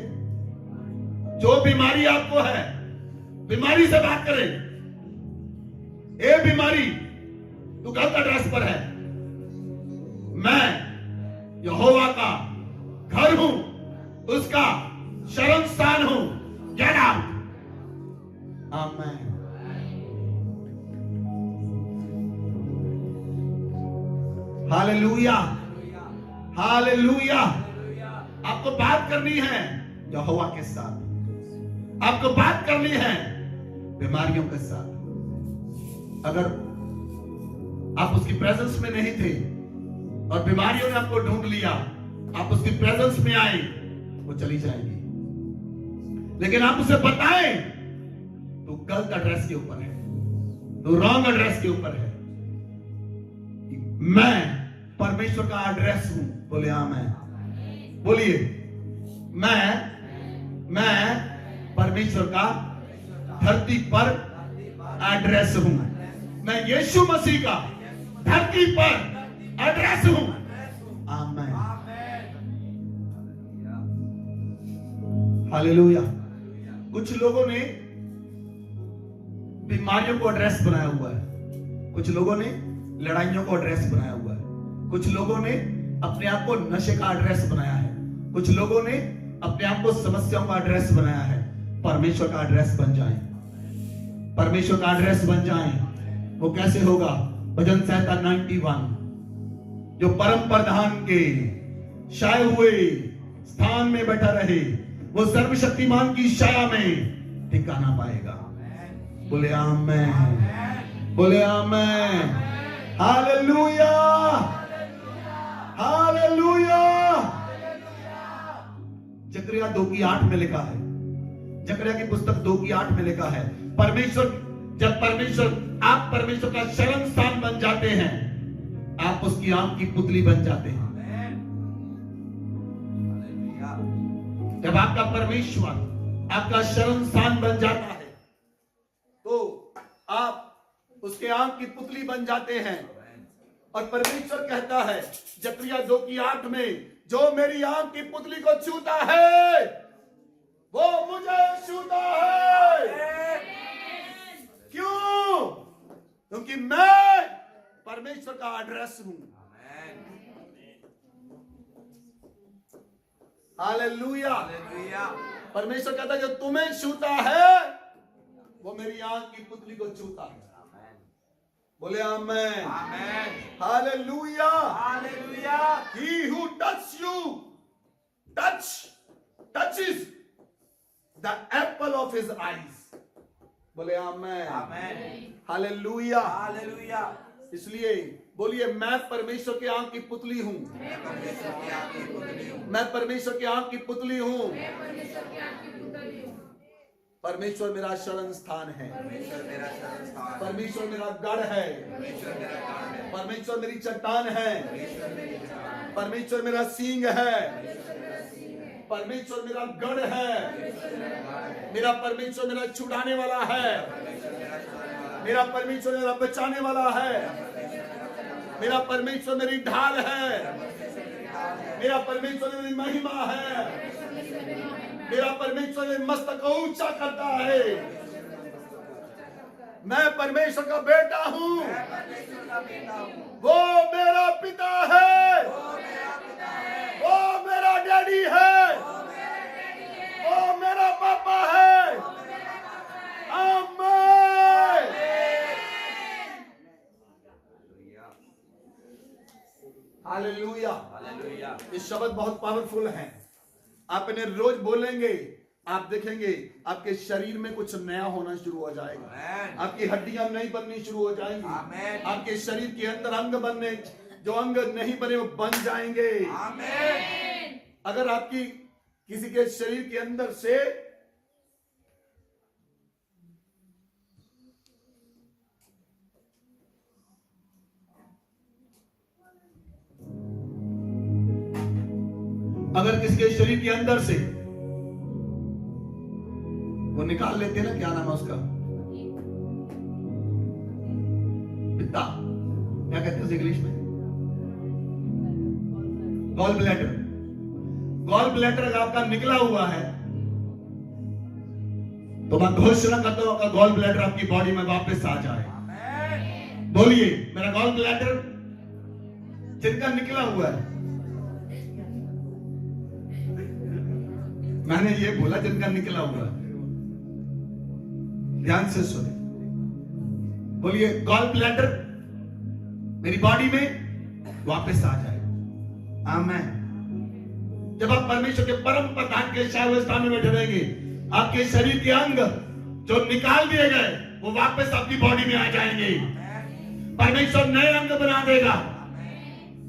जो बीमारी आपको है, बीमारी से बात करें। ए बीमारी, तू गलत एड्रेस पर है। मैं यहोवा का घर हूं, उसका शरण स्थान हूं। Get out. Amen. Hallelujah, hallelujah. आपको बात करनी है यहोवा के साथ, आपको बात करनी है बीमारियों के साथ। अगर आप उसकी प्रेजेंस में नहीं थे और बीमारियों ने आपको ढूंढ लिया, आप उसकी प्रेजेंस में आए, वो चली जाएगी। लेकिन आप उसे बताएं तो गलत एड्रेस के ऊपर है, तो रॉन्ग एड्रेस के ऊपर है। मैं परमेश्वर का एड्रेस हूं। बोले आमीन। बोलिए, मैं परमेश्वर का धरती पर एड्रेस हूं। मैं यीशु मसीह का धरती पर एड्रेस हूं। आमीन, हालेलुया। कुछ लोगों ने बीमारियों को एड्रेस बनाया हुआ है, कुछ लोगों ने लड़ाइयों को एड्रेस बनाया हुआ है, कुछ लोगों ने अपने आप को नशे का एड्रेस बनाया है, कुछ लोगों ने अपने आप को समस्याओं का एड्रेस बनाया है। परमेश्वर का एड्रेस बन जाएं, परमेश्वर का एड्रेस बन जाएं। वो कैसे होगा? भजन संहिता 91, जो परम प्रधान के छाए हुए स्थान में बैठा रहे, वो सर्वशक्तिमान की छाया में ठिकाना पाएगा। बोले आमीन, बोले आमीन, हालेलुया, हालेलुया। जकरिया 2:8 में लिखा है, जकरिया की पुस्तक 2:8 में लिखा है, जब आप परमेश्वर का शरण स्थान बन जाते हैं, आप उसकी आंख की पुतली बन जाते हैं। जब आपका परमेश्वर आपका शरण स्थान बन जाता है, तो आप उसके आंख की पुतली बन जाते हैं। और परमेश्वर कहता है जकरिया 2:8 में, जो मेरी आंख की पुतली को छूता है वो मुझे छूता है। क्यों? क्योंकि मैं परमेश्वर का एड्रेस हूं। हालेलुया। परमेश्वर कहता है जो तुम्हें छूता है वो मेरी आंख की पुतली को छूता है। बोले आमीन, hallelujah, hallelujah. He who touches you touches the apple of his eyes। बोले आमीन, हालेलुया, हालेलुया। इसलिए बोलिए, मैं परमेश्वर की आंख की पुतली हूं, मैं परमेश्वर की आंख की पुतली हूं। परमेश्वर मेरा शरण स्थान है, परमेश्वर मेरा गढ़ है, परमेश्वर मेरी चट्टान है, परमेश्वर मेरा सींग है, परमेश्वर मेरा गढ़ है, मेरा परमेश्वर मेरा छुड़ाने वाला है, मेरा परमेश्वर मेरा बचाने वाला है, मेरा परमेश्वर मेरी ढाल है, मेरा परमेश्वर मेरी महिमा है, मेरा परमेश्वर मेरे मस्तक को ऊंचा करता है। मैं परमेश्वर का बेटा हूं, वो मेरा पिता है, वो मेरा डैडी है, वो मेरा पापा है। आमीन। हालेलुया। ये शब्द बहुत पावरफुल है। आप इन्हें रोज बोलेंगे, आप देखेंगे आपके शरीर में कुछ नया होना शुरू हो जाएगा, आपकी हड्डियां नई बननी शुरू हो जाएंगी, आपके शरीर के अंदर अंग बनने, जो अंग नहीं बने वो बन जाएंगे। अगर आपकी किसी के शरीर के अंदर से अगर किसी के शरीर के अंदर से वो निकाल लेते ना, क्या नाम है उसका, पित्ता, क्या कहते हैं उसे इंग्लिश में, गॉल ब्लैडर। गॉल ब्लैडर अगर आपका निकला हुआ है तो मैं घोषणा करता हूं आपका गॉल ब्लैडर आपकी बॉडी में वापस आ जाए। बोलिए, मेरा गॉल ब्लैडर जिनका निकला हुआ है, मैंने ये बोला जिनका निकला हुआ है, ध्यान से सुने। बोलिए, गॉल ब्लैडर मेरी बॉडी में वापस आ जाए। आमीन। जब आप परमेश्वर के परम प्रधान के शायद स्थान में बैठे रहेंगे, आपके शरीर के अंग जो निकाल दिए गए वो वापस आपकी बॉडी में आ जाएंगे। परमेश्वर नए अंग बना देगा,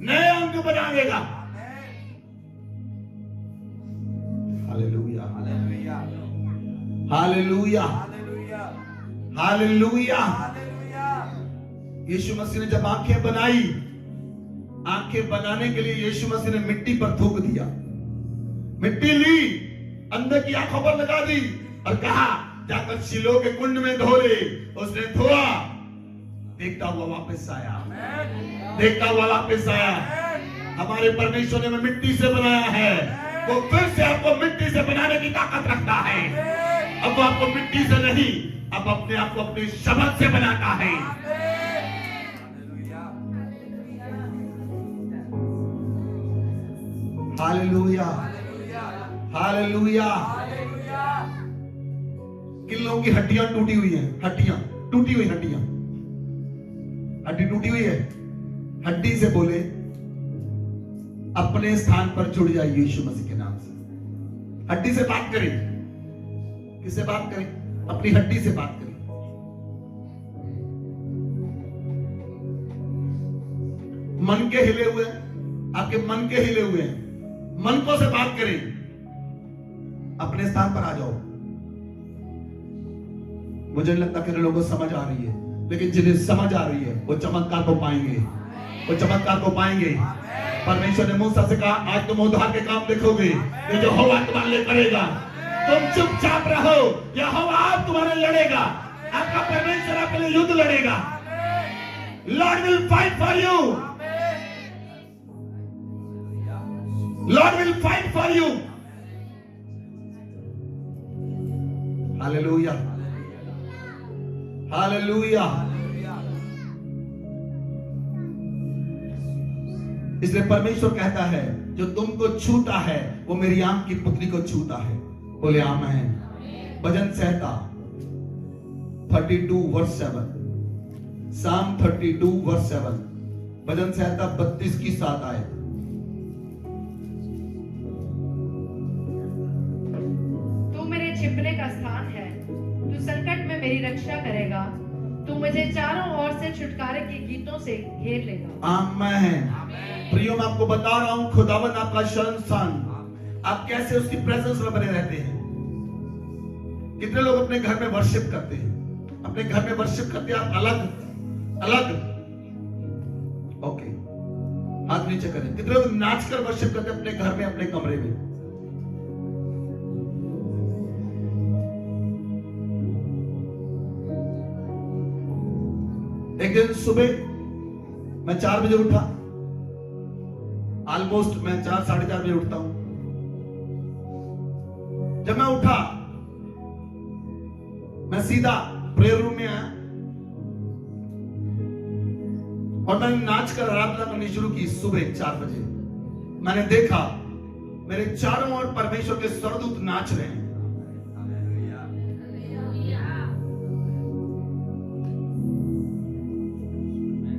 नए अंग बना देगा। Hallelujah, hallelujah, hallelujah, hallelujah. यीशु मसीह ने जब आंखें बनाई, आंखें बनाने के लिए यीशु मसीह ने मिट्टी पर थूक दिया, मिट्टी ली, अंदर की आंखों पर लगा दी और कहा जाकर शिलो के कुंड में धो ले। उसने धोआ, देखता हुआ वापस आया, देखता हुआ वापस आया। हमारे परमेश्वर ने हमें मिट्टी से बनाया है, वो फिर से आपको मिट्टी से बनाने की ताकत रखता है। अब वो आपको मिट्टी से नहीं, अब अपने आप को अपने शब्द से बनाता है। Hallelujah, hallelujah. किन लोगों की हड्डियां टूटी हुई हैं, हड्डियां टूटी हुई, हड्डियां, हड्डी टूटी हुई है, हड्डी से बोले अपने स्थान पर जुड़ जाए यीशु मसीह के नाम से। हड्डी से बात करें, किससे बात करें? अपनी हड्डी से बात करें। मन के हिले हुए, आपके मन के हिले हुए हैं, मन को से बात करें, अपने स्थान पर आ जाओ। मुझे नहीं लगता कि लोगों को समझ आ रही है, लेकिन जिन्हें समझ आ रही है वो चमत्कार को पाएंगे, वो चमत्कार को पाएंगे। परमेश्वर ने मूसा से कहा, आज तुम उद्धार के काम देखोगे, ये जो यहोवा तुम्हारे लिए करेगा। तुम चुपचाप रहो, यहोवा आप तुम्हारे लड़ेगा, आपका परमेश्वर आपके लिए युद्ध लड़ेगा। Lord will fight for you, Lord will fight for you. Hallelujah, hallelujah. इसलिए परमेश्वर कहता है, जो तुमको छूता है वो मेरी आंख की पुतली को छूता है। बोले आमीन। भजन संहिता 32 वर्स 7, साम 32 वर्स 7, भजन संहिता 32 की 7 आयत। तू मेरे छिपने का स्थान है, तू संकट में मेरी रक्षा करेगा, तू मुझे चारों ओर से छुटकारे के गीतों से घेर लेगा। आमीन। प्रियो, मैं आपको बता रहा हूं, खुदावंद आपका शरण स्थान, आप कैसे उसकी प्रेजेंस में बने रहते हैं। कितने लोग अपने घर में वर्शिप करते हैं? अपने घर में वर्शिप करते हैं आप अलग अलग? ओके, हाथ नीचे करें। कितने लोग नाच कर वर्शिप करते हैं अपने घर में, अपने कमरे में? एक दिन सुबह मैं 4 बजे उठा। ऑलमोस्ट मैं 4 साढ़े 4 बजे उठता हूं। जब मैं उठा, मैं सीधा प्रेयर रूम में आया और मैंने नाच कर आराधना करनी शुरू की। सुबह 4 बजे मैंने देखा मेरे चारों ओर परमेश्वर के स्वर्गदूत नाच रहे हैं।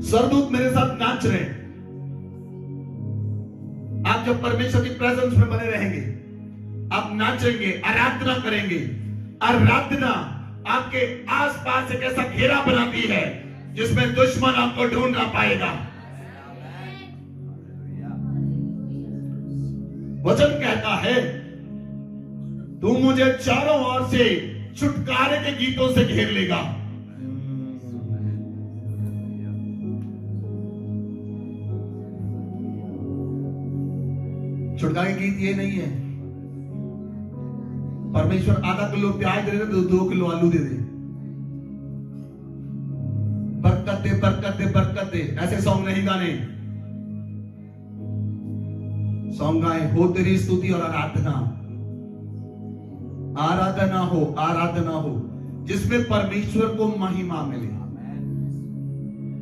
स्वर्गदूत मेरे साथ नाच रहे हैं। आप जब परमेश्वर की प्रेजेंस में बने रहेंगे, आप नाचेंगे, आराधना करेंगे। आराधना आपके आसपास एक ऐसा घेरा बनाती है जिसमें दुश्मन आपको ढूंढ ना पाएगा। वचन कहता है, तू मुझे चारों ओर से छुटकारे के गीतों से घेर लेगा। छुटकारे गीत ये नहीं है परमेश्वर आधा किलो प्याज दे दे तो 2 किलो आलू दे दे। बरकत दे, बरकत दे, बरकत दे, ऐसे सॉन्ग नहीं गाने। सॉन्ग गाए, हो तेरी स्तुति और आराधना। आराधना हो, आराधना हो जिसमें परमेश्वर को महिमा मिले,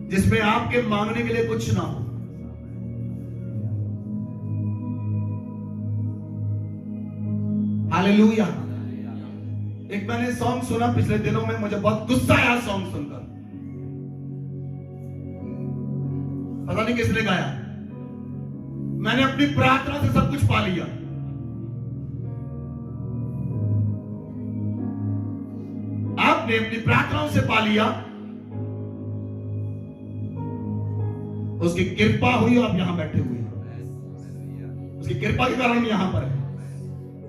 जिसमें आपके मांगने के लिए कुछ ना हो। हालेलुया। एक मैंने सॉन्ग सुना पिछले दिनों में, मुझे बहुत गुस्सा आया सॉन्ग सुनकर। पता नहीं किसने गाया। मैंने अपनी प्रार्थना से सब कुछ पा लिया। आपने अपनी प्रार्थनाओं से पा लिया, उसकी कृपा हुई और आप यहां बैठे हुए हैं। उसकी कृपा के कारण हम यहां पर हैं।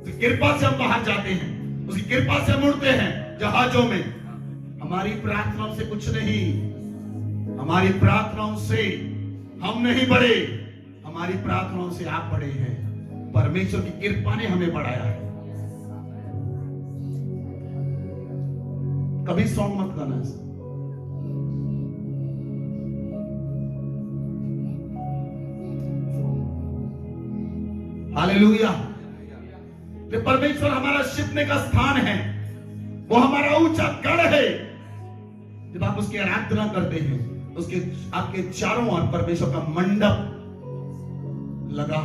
उसकी कृपा से हम बाहर जाते हैं, उसकी कृपा से हम उड़ते हैं जहाजों में। हमारी प्रार्थनाओं से कुछ नहीं, हमारी प्रार्थनाओं से हम नहीं बढ़े, हमारी प्रार्थनाओं से आप बढ़े हैं। परमेश्वर की कृपा ने हमें बढ़ाया है। कभी सॉन्ग मत गाना ऐसा। हालेलुया। परमेश्वर हमारा छिपने का स्थान है, वो हमारा ऊंचा गढ़ है। जब आप उसकी आराधना करते हैं, उसके आपके चारों ओर परमेश्वर का मंडप लगा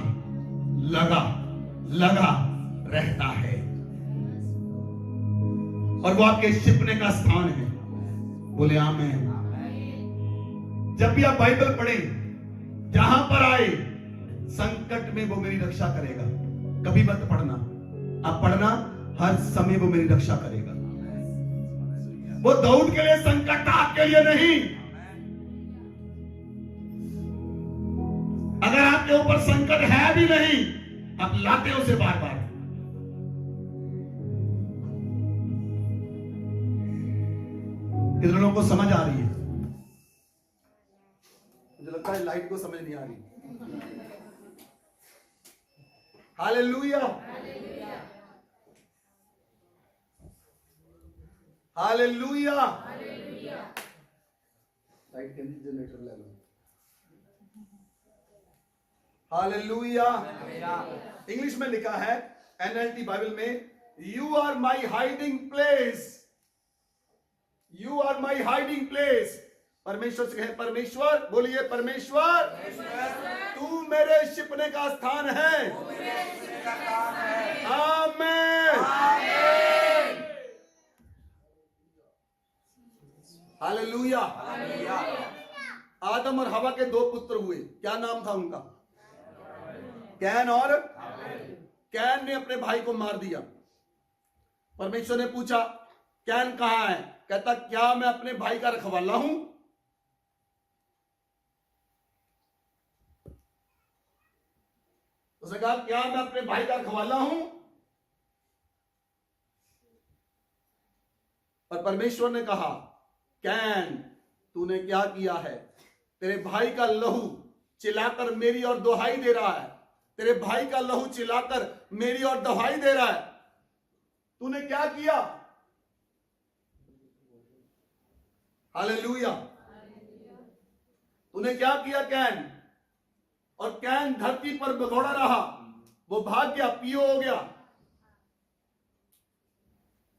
लगा लगा रहता है और वो आपके छिपने का स्थान है। बोले आमीन। जब भी आप बाइबल पढ़ें, जहां पर आए संकट में वो मेरी रक्षा करेगा। कभी मत पढ़ना, आप पढ़ना हर समय वो मेरी रक्षा करेगा। वो दाऊद के लिए संकट था, आपके लिए नहीं। अगर आपके ऊपर संकट है भी नहीं, आप लाते हो उसे बार बार। कितने लोगों को समझ आ रही है? मुझे लगता है लाइट को समझ नहीं आ रही। Hallelujah, hallelujah. लाइट के जनरेटर ले लो। हालेलुया। इंग्लिश में लिखा है एनएलटी बाइबल में, you are my hiding place, you are my hiding place. परमेश्वर से कहे, परमेश्वर, बोलिए परमेश्वर, तू मेरे छिपने का स्थान है। आमीन। हालेलुया। आदम और हवा के 2 पुत्र हुए। क्या नाम था उनका? कैन और कैन ने अपने भाई को मार दिया। परमेश्वर ने पूछा, कैन कहां है? कहता, क्या मैं अपने भाई का रखवाला हूं? उसने कहा, क्या मैं अपने भाई का रखवाला हूं? परमेश्वर ने कहा, कैन तूने क्या किया है? तेरे भाई का लहू चिल्लाकर मेरी ओर दुहाई दे रहा है। तेरे भाई का लहू चिल्लाकर मेरी ओर दुहाई दे रहा है। तूने क्या किया? हालेलुया। तूने क्या किया कैन? और कैन धरती पर भगोड़ा रहा, वो भाग गया, पियो हो गया।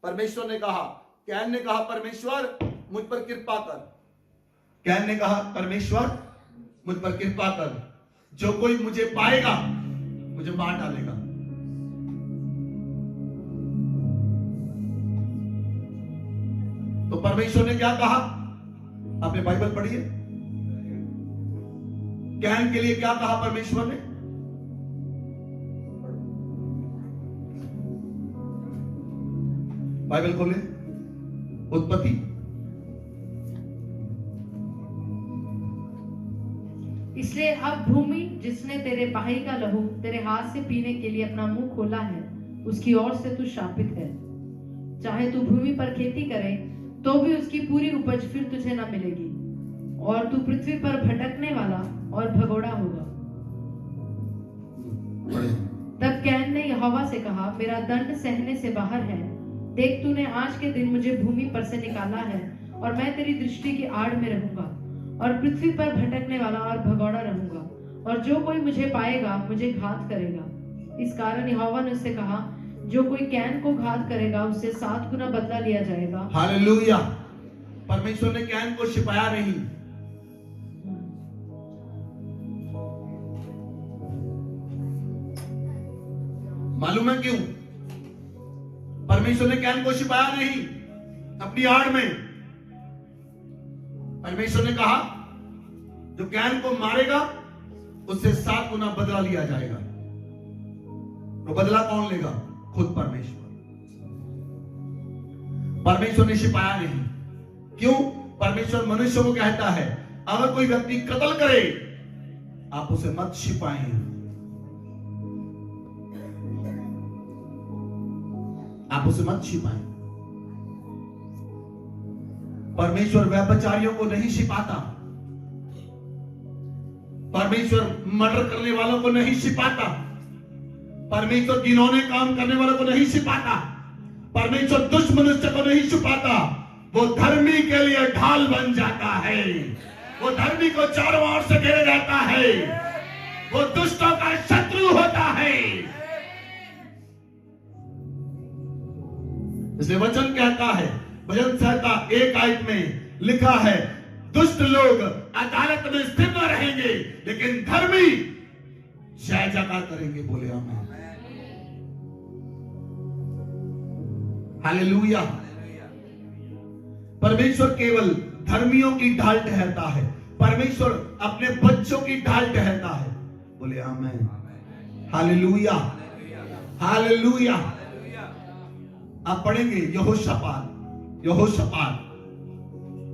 परमेश्वर ने कहा, कैन ने कहा, परमेश्वर मुझ पर कृपा कर। कैन ने कहा, परमेश्वर मुझ पर कृपा कर, जो कोई मुझे पाएगा मुझे मार डालेगा। तो परमेश्वर ने क्या कहा? आपने बाइबल पढ़ी है? कैन के लिए क्या कहा परमेश्वर ने? बाइबल खोले, उत्पत्ति इसलिए अब भूमि जिसने तेरे भाई का लहू तेरे हाथ से पीने के लिए अपना मुंह खोला है, उसकी ओर से तू शापित है। चाहे तू भूमि पर खेती करे तो भी उसकी पूरी उपज फिर तुझे न मिलेगी, और तू पृथ्वी पर भटकने वाला और भगोड़ा होगा। तब कैन ने यहोवा से कहा, मेरा दंड सहने से बाहर है। देख, तूने आज के दिन मुझे भूमि पर से निकाला है, और मैं तेरी दृष्टि की आड़ में रहूंगा और पृथ्वी पर भटकने वाला और भगोड़ा रहूंगा, और जो कोई मुझे पाएगा मुझे घात करेगा। इस कारण यहोवा ने उससे कहा, जो कोई कैन को घात करेगा उससे 7 गुना बदला लिया जाएगा। हालेलुया। परमेश्वर ने कैन को छिपाया नहीं। मालूम है क्यों? परमेश्वर ने कैन को छिपाया नहीं अपनी आड़ में। परमेश्वर ने कहा, जो कैन को मारेगा उससे 7 गुना बदला लिया जाएगा। तो बदला कौन लेगा? खुद परमेश्वर। परमेश्वर ने छिपाया नहीं। क्यों? परमेश्वर मनुष्य को कहता है, अगर कोई व्यक्ति कत्ल करे आप उसे मत छिपाएं, आप उसे मत छिपाएं। परमेश्वर व्यभिचारियों को नहीं छिपाता। परमेश्वर मर्डर करने वालों को नहीं छिपाता। परमेश्वर घिनौने काम करने वालों को नहीं छिपाता। परमेश्वर दुष्ट मनुष्य को नहीं छिपाता। वो धर्मी के लिए ढाल बन जाता है। वो धर्मी को चारों ओर से घेरे रहता है। वो दुष्टों का शत्रु होता है। इसलिए वचन कहता है, भजन संहिता 1 में लिखा है, दुष्ट लोग अदालत में स्थिर न रहेंगे, लेकिन धर्मी जय जयकार करेंगे। बोले आमीन। हालेलुया। परमेश्वर केवल धर्मियों की ढाल ठहरता है। परमेश्वर अपने बच्चों की ढाल ठहरता है। बोले आमीन। Hallelujah, hallelujah. आप पढ़ेंगे यहोशापात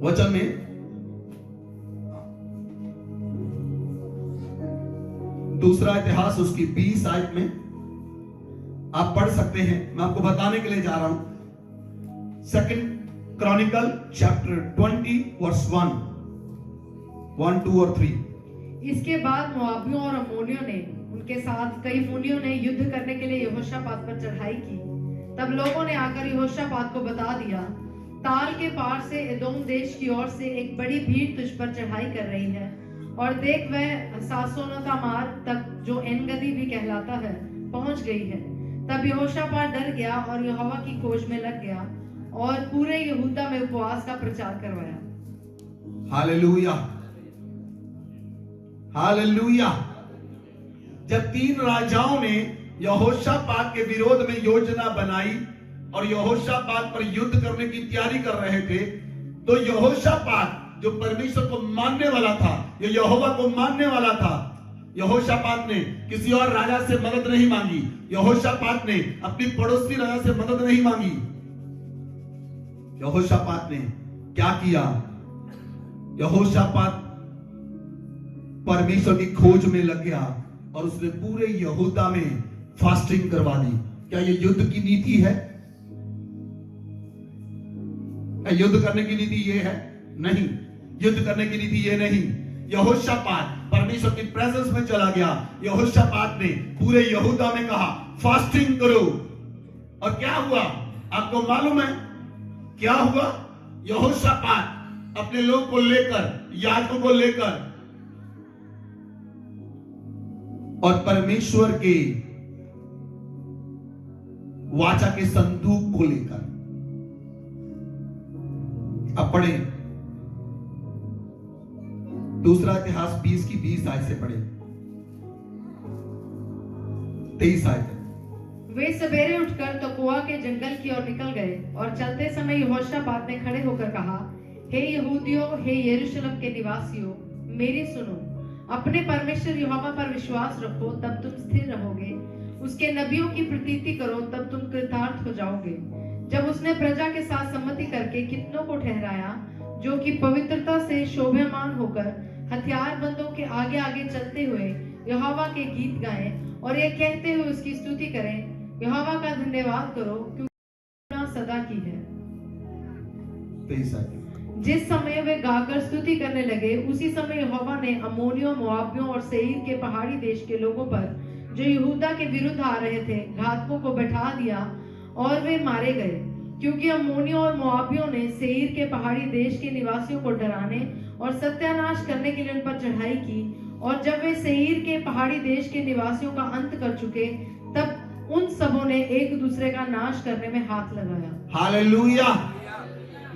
वचन में दूसरा इतिहास उसकी 20 आयत में आप पढ़ सकते हैं। मैं आपको बताने के लिए जा रहा हूं। 2 क्रॉनिकल चैप्टर 20 वर्स 1, 2 और 3। इसके बाद मोआबियों और अम्मोनियों ने उनके साथ कई मुनियों ने युद्ध करने के लिए यहोशापात पर चढ़ाई की। तब लोगों ने आकर यहोशापात को बता दिया, ताल के पार से एदोम देश की ओर से एक बड़ी भीड़ तुझ पर चढ़ाई कर रही है, और देख वह सासोनतामार तक, जो एनगदी भी कहलाता है, पहुंच गई है। तब यहोशापात डर गया और यहोवा की खोज में लग गया और पूरे यहूदा में उपवास का प्रचार करवाया। Hallelujah, hallelujah. जब 3 राजाओं ने यहोशापात के विरोध में योजना बनाई और यहोशापात पर युद्ध करने की तैयारी कर रहे थे, तो यहोशापात जो परमेश्वर को मानने वाला था, ये यहोवा को मानने वाला था, यहोशापात ने किसी और राजा से मदद नहीं मांगी। यहोशापात ने अपनी पड़ोसी राजा से मदद नहीं मांगी। यहोशापात ने क्या किया? यहोशापात परमेश्वर की खोज में लग गया और उसने पूरे यहूदा में फास्टिंग करवा दी। क्या ये युद्ध की नीति है? युद्ध करने की नीति ये है? नहीं, युद्ध करने की नीति ये नहीं। यहोशापात परमेश्वर की प्रेजेंस में चला गया। यहोशापात ने पूरे यहूदा में कहा फास्टिंग करो, और क्या हुआ आपको मालूम है? क्या हुआ? यहोशापात अपने लोग को लेकर, याजकों को लेकर और परमेश्वर के वाचा के संदूक को लेकर, अब पढ़े दूसरा इतिहास 20 की 20 आयत से पढ़े, 23 आयत। वे सवेरे उठकर तकोआ के जंगल की ओर निकल गए, और चलते समय यहोशापात ने खड़े होकर कहा, हे यहूदियों, हे यरूशलेम के निवासियों, मेरी सुनो। अपने परमेश्वर यहोवा पर विश्वास रखो, तब तुम स्थिर रहोगे। उसके नबियों की प्रतीति करो, तब तुम कृतार्थ हो जाओगे। जब उसने प्रजा के साथ सम्मति करके कितनों को ठहराया, जो कि पवित्रता से शोभायमान होकर हथियारबंदों के आगे आगे चलते हुए यहोवा के गीत गाएं, और ये कहते हुए उसकी स्तुति करें, यहोवा का धन्यवाद करो, क्योंकि सदा की है। जिस समय वे गाकर स्तुति करने लगे, उसी समय यहोवा ने अम्मोनियों, मोआबियों और सेईर के पहाड़ी देश के लोगों पर, जो यहूदा के विरुद्ध आ रहे थे, घातकों को बैठा दिया, और वे मारे गए। क्योंकि अम्मोनियों और मोआबियों ने सेईर के पहाड़ी देश के निवासियों को डराने और सत्यानाश करने के लिए उन पर चढ़ाई की, और जब वे सेईर के पहाड़ी देश के निवासियों का अंत कर चुके, तब उन सबों ने एक दूसरे का नाश करने में हाथ लगाया। हालेलुया।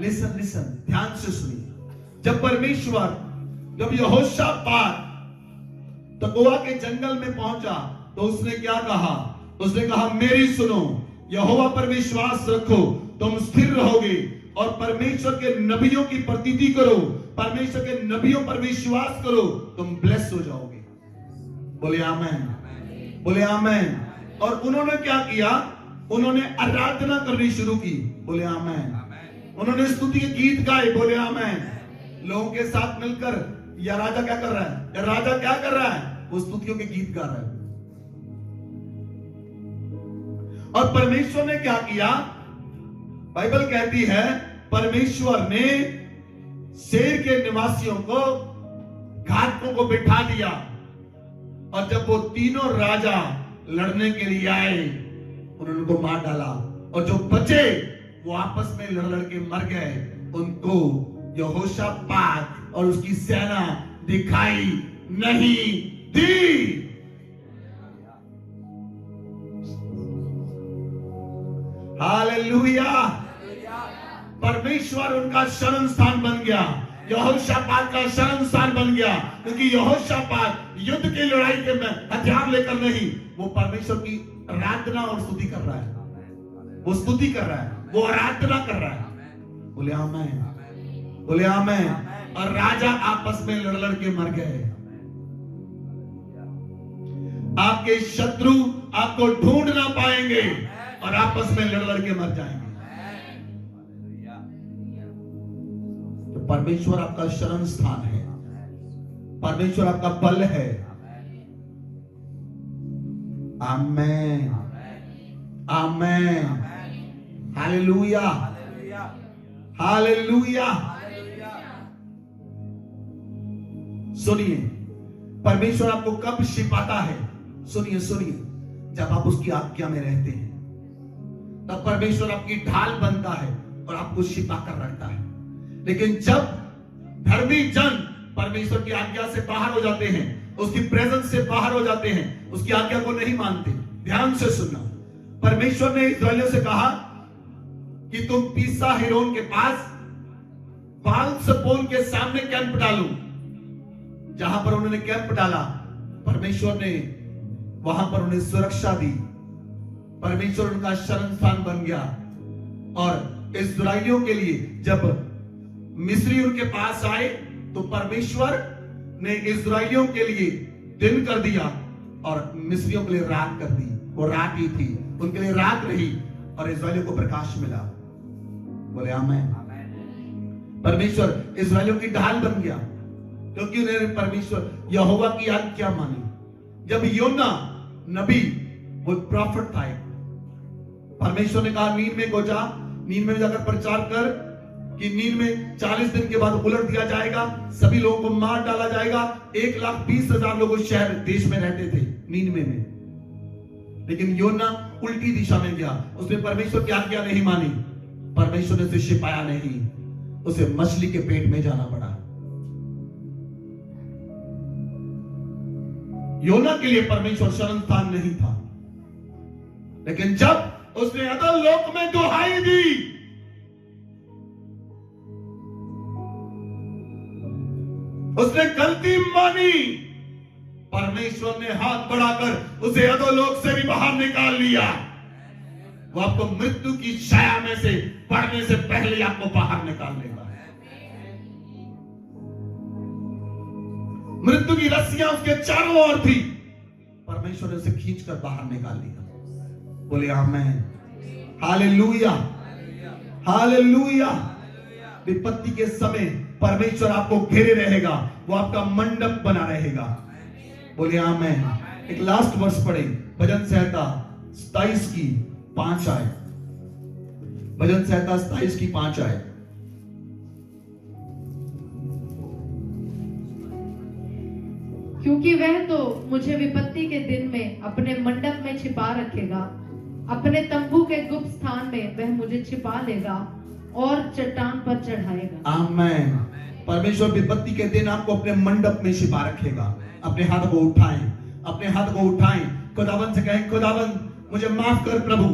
लिसन लिसन, ध्यान से सुनिए। जब यहोशापात तकोआ के जंगल में पहुंचा, तो उसने क्या कहा? उसने कहा, मेरी सुनो, यहोवा पर विश्वास रखो, तुम स्थिर रहोगे, और परमेश्वर के नबियों की प्रतीति करो, परमेश्वर के नबियों पर विश्वास करो, तुम ब्लेस हो जाओगे। बोले आमेन, बोले आमेन। और उन्होंने क्या किया? उन्होंने आराधना करनी शुरू की। बोले आमेन। उन्होंने स्तुति के गीत गाए। बोले आमेन। लोगों के साथ मिलकर या राजा क्या कर रहा है? या राजा क्या कर रहा है? वो स्तुतियों के गीत गा रहा है। और परमेश्वर ने क्या किया? बाइबल कहती है परमेश्वर ने सेईर के निवासियों को, घातकों को बिठा दिया, और जब वो तीनों राजा लड़ने के लिए आए, उन्होंने उनको मार डाला, और जो बचे वो आपस में लड़ के मर गए। उनको यहोशापात और उसकी सेना दिखाई नहीं दी। हालेलुया। परमेश्वर उनका शरण स्थान बन गया, यहोशापात का शरण स्थान बन गया, क्योंकि यहोशापात युद्ध की लड़ाई के में हथियार लेकर नहीं, वो परमेश्वर की आराधना और स्तुति कर रहा है। वो स्तुति कर रहा है, वो आराधना कर रहा है। बोले आमेन, बोले आमेन। और राजा आपस में लड़ के मर गए। आपके शत्रु आपको ढूंढ ना पाएंगे और आपस में लड़ के मर जाएंगे। तो परमेश्वर आपका शरण स्थान है, परमेश्वर आपका बल है। आमेन, आमेन, हालेलुया, हालेलुया। सुनिए, परमेश्वर आपको कब छिपाता है? सुनिए सुनिए, जब आप उसकी आज्ञा में रहते हैं, तब परमेश्वर आपकी ढाल बनता है और आपको छिपा कर रखता है। लेकिन जब धर्मी जन परमेश्वर की आज्ञा से बाहर हो जाते हैं, उसकी प्रेजेंस से बाहर हो जाते हैं, उसकी आज्ञा को नहीं मानते, ध्यान से सुनना। परमेश्वर ने इस्राएलियों से कहा कि तुम पीसा हिरोन के पास बाल सपोन के सामने कैंप डालो। जहां पर उन्होंने कैंप डाला, परमेश्वर ने वहां पर उन्हें सुरक्षा दी। परमेश्वर उनका शरण स्थान बन गया। और इस्राएलियों के लिए जब मिस्री उनके पास आए, तो परमेश्वर ने इस्राएलियों के लिए दिन कर दिया और मिस्रियों के लिए रात कर दी। वो रात ही थी, उनके लिए रात रही और इस्राएलियों को प्रकाश मिला। बोले आमेन। परमेश्वर इस्राएलियों की ढाल बन गया, क्योंकि उन्होंने परमेश्वर यहोवा की आज्ञा मानी। जब योना नबी, वो प्रॉफिट था, परमेश्वर ने कहा नीन में को जा, नीन में जाकर प्रचार कर कि नीनवे 40 दिन के बाद उलट दिया जाएगा, सभी लोगों को मार डाला जाएगा। 1,20,000 लोग उस शहर देश में रहते थे नीनवे में। लेकिन योना उल्टी दिशा में गया, उसने परमेश्वर की आज्ञा नहीं मानी, परमेश्वर ने उसे छिपाया नहीं, उसे मछली के पेट में जाना पड़ा। योना के लिए परमेश्वर शरण स्थान नहीं था, लेकिन जब उसने अधोलोक में दुहाई दी, उसने गलती मानी, परमेश्वर ने हाथ बढ़ाकर उसे अधोलोक से भी बाहर निकाल लिया। वो आपको मृत्यु की छाया में से पड़ने से पहले आपको बाहर निकाल लेगा। मृत्यु की रस्सियां उसके चारों ओर थी, परमेश्वर ने उसे खींचकर बाहर निकाल लिया। बोले आमेन, हालेलुया, हालेलुया। विपत्ति के समय परमेश्वर आपको घेरे रहेगा, वो आपका मंडप बना रहेगा। बोले आमेन। एक लास्ट वर्ष पढ़े, भजन संहिता 27 की 5 आए। भजन संहिता 27 की 5 आए। क्योंकि वह तो मुझे विपत्ति के दिन में अपने मंडप में छिपा रखेगा, अपने तंबू के गुप्त स्थान में वह मुझे छिपा लेगा और चट्टान पर चढ़ाएगा। आमेन। परमेश्वर विपत्ति के दिन आपको अपने मंडप में छिपा रखेगा। अपने हाथ को उठाएं, अपने हाथ को उठाएं, खुदावन से कहें, खुदावन मुझे माफ कर प्रभु,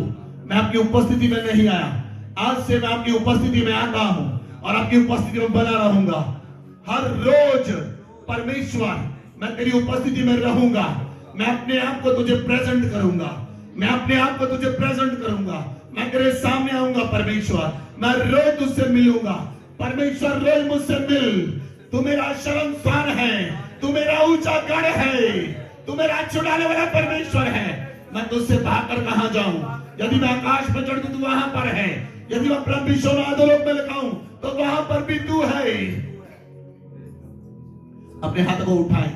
मैं आपकी उपस्थिति में नहीं आया, आज से मैं आपकी उपस्थिति में आता हूं और आपकी उपस्थिति में बना रहूंगा। हर रोज परमेश्वर मैं तेरी उपस्थिति में रहूंगा, मैं अपने आप को तुझे प्रेजेंट करूंगा, मैं अपने आप को तुझे प्रेजेंट करूंगा, मैं तेरे सामने आऊंगा परमेश्वर, मैं रोज तुझसे मिलूंगा। परमेश्वर रोज मुझसे मिल, तू मेरा शरण स्थान है, तू मेरा ऊंचा गढ़ है, तू मेरा छुड़ाने वाला परमेश्वर है। मैं तुझसे भागकर कहां जाऊं? यदि मैं आकाश में चढ़ दूं तो वहां पर है, यदि मैं परम विश्व में अधोलोक में लिखाऊं तो वहां पर भी तू है। अपने हाथ को उठाएं,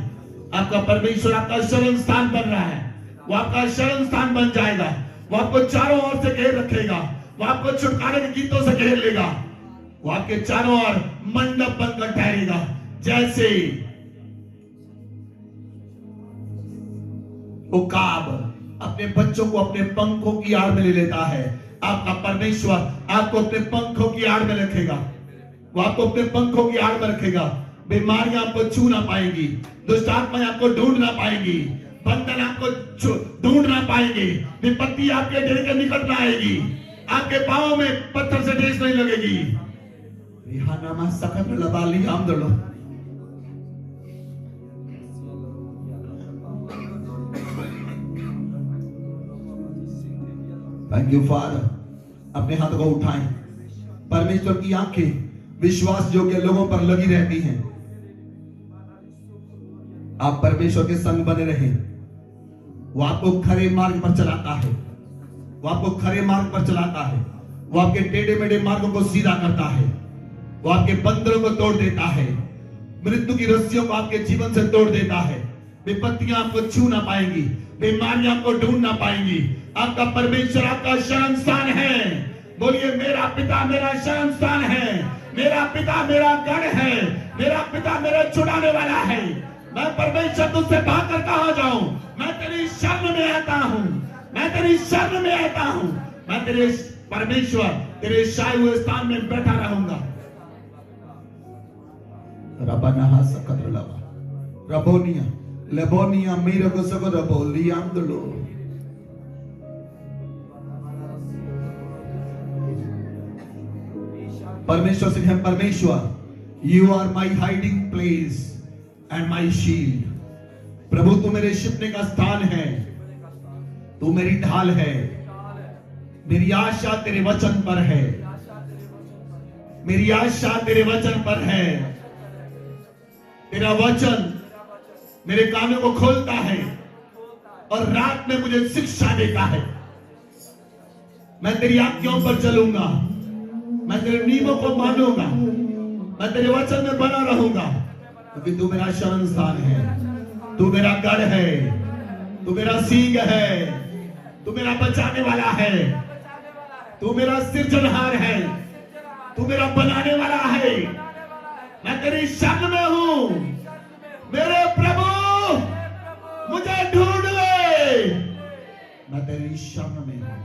आपका परमेश्वर आपका शरण स्थान बन रहा है, वो आपका शरण स्थान बन जाएगा। वो आपको चारों ओर से घेर रखेगा, वो आपको छुटकारे के गीतों से घेर लेगा, वो आपके चारों ओर मंडप बनकर ठहरेगा। जैसे उकाब अपने बच्चों को अपने पंखों की आड़ में ले लेता है, आपका परमेश्वर आपको अपने पंखों की आड़ में रखेगा, वो आपको अपने पंखों की आड़ में रखेगा। बीमारियां आपको छू ना पाएंगी, दुष्ट आत्माएं आपको ढूंढ ना पाएंगी, बंधन आपको ढूंढ ना पाएंगे, विपत्ति आपके डेरे के निकट ना आएगी, आपके पांव में पत्थर से ठेस नहीं लगेगी। Thank you father. अपने हाथ को उठाएं। परमेश्वर की आंखें विश्वास योग्य लोगों पर लगी रहती हैं। आप परमेश्वर के संग बने रहें, वो आपको खरे मार्ग पर चलाता है, वो आपको खरे मार्ग पर चलाता है, वो आपके टेढ़े मेढ़े मार्गों को सीधा करता है, वो आपके बंधनों को तोड़ देता है, मृत्यु की रस्सियों को आपके जीवन से तोड़ देता है। विपत्तियां आपको छू ना पाएंगी, बीमारियां आपको ढूंढ ना पाएंगी। आपका परमेश्वर आपका शरण स्थान है। बोलिए, मेरा पिता मेरा शरण स्थान है, मेरा पिता मेरा गढ़ है, मेरा पिता मेरा छुड़ाने वाला है। मैं परमेश्वर तुझसे भागकर कहां जाऊं? मैं तेरी शरण में आता हूं, मैं तेरी शरण में आता हूं, मैं तेरे परमेश्वर तेरे छाए हुए स्थान में बैठा रहूंगा। रबना सकत लवा रबोनिया लेबोनिया मेरे को सको रबोलिया दलो। परमेश्वर से कहें, परमेश्वर you are my hiding place and my shield. प्रभु तू मेरे छिपने का स्थान है, तू मेरी ढाल है, मेरी आशा तेरे वचन पर है, मेरी आशा तेरे वचन पर है। तेरा वचन मेरे कानों को खोलता है और रात में मुझे शिक्षा देता है। मैं तेरी आज्ञाओं पर चलूंगा, मैं तेरे नियमों को मानूंगा, मैं तेरे वचन में बना रहूंगा, क्योंकि तू मेरा शरण स्थान है, तू मेरा गढ़ है, तू मेरा सींग है, तू मेरा बचाने वाला है, तू मेरा सिरजनहार है। तू मेरा बनाने वाला है, मैं तेरी शरण में हूं। मेरे प्रभु मुझे ढूंढ ले, मैं तेरी शरण में हूं।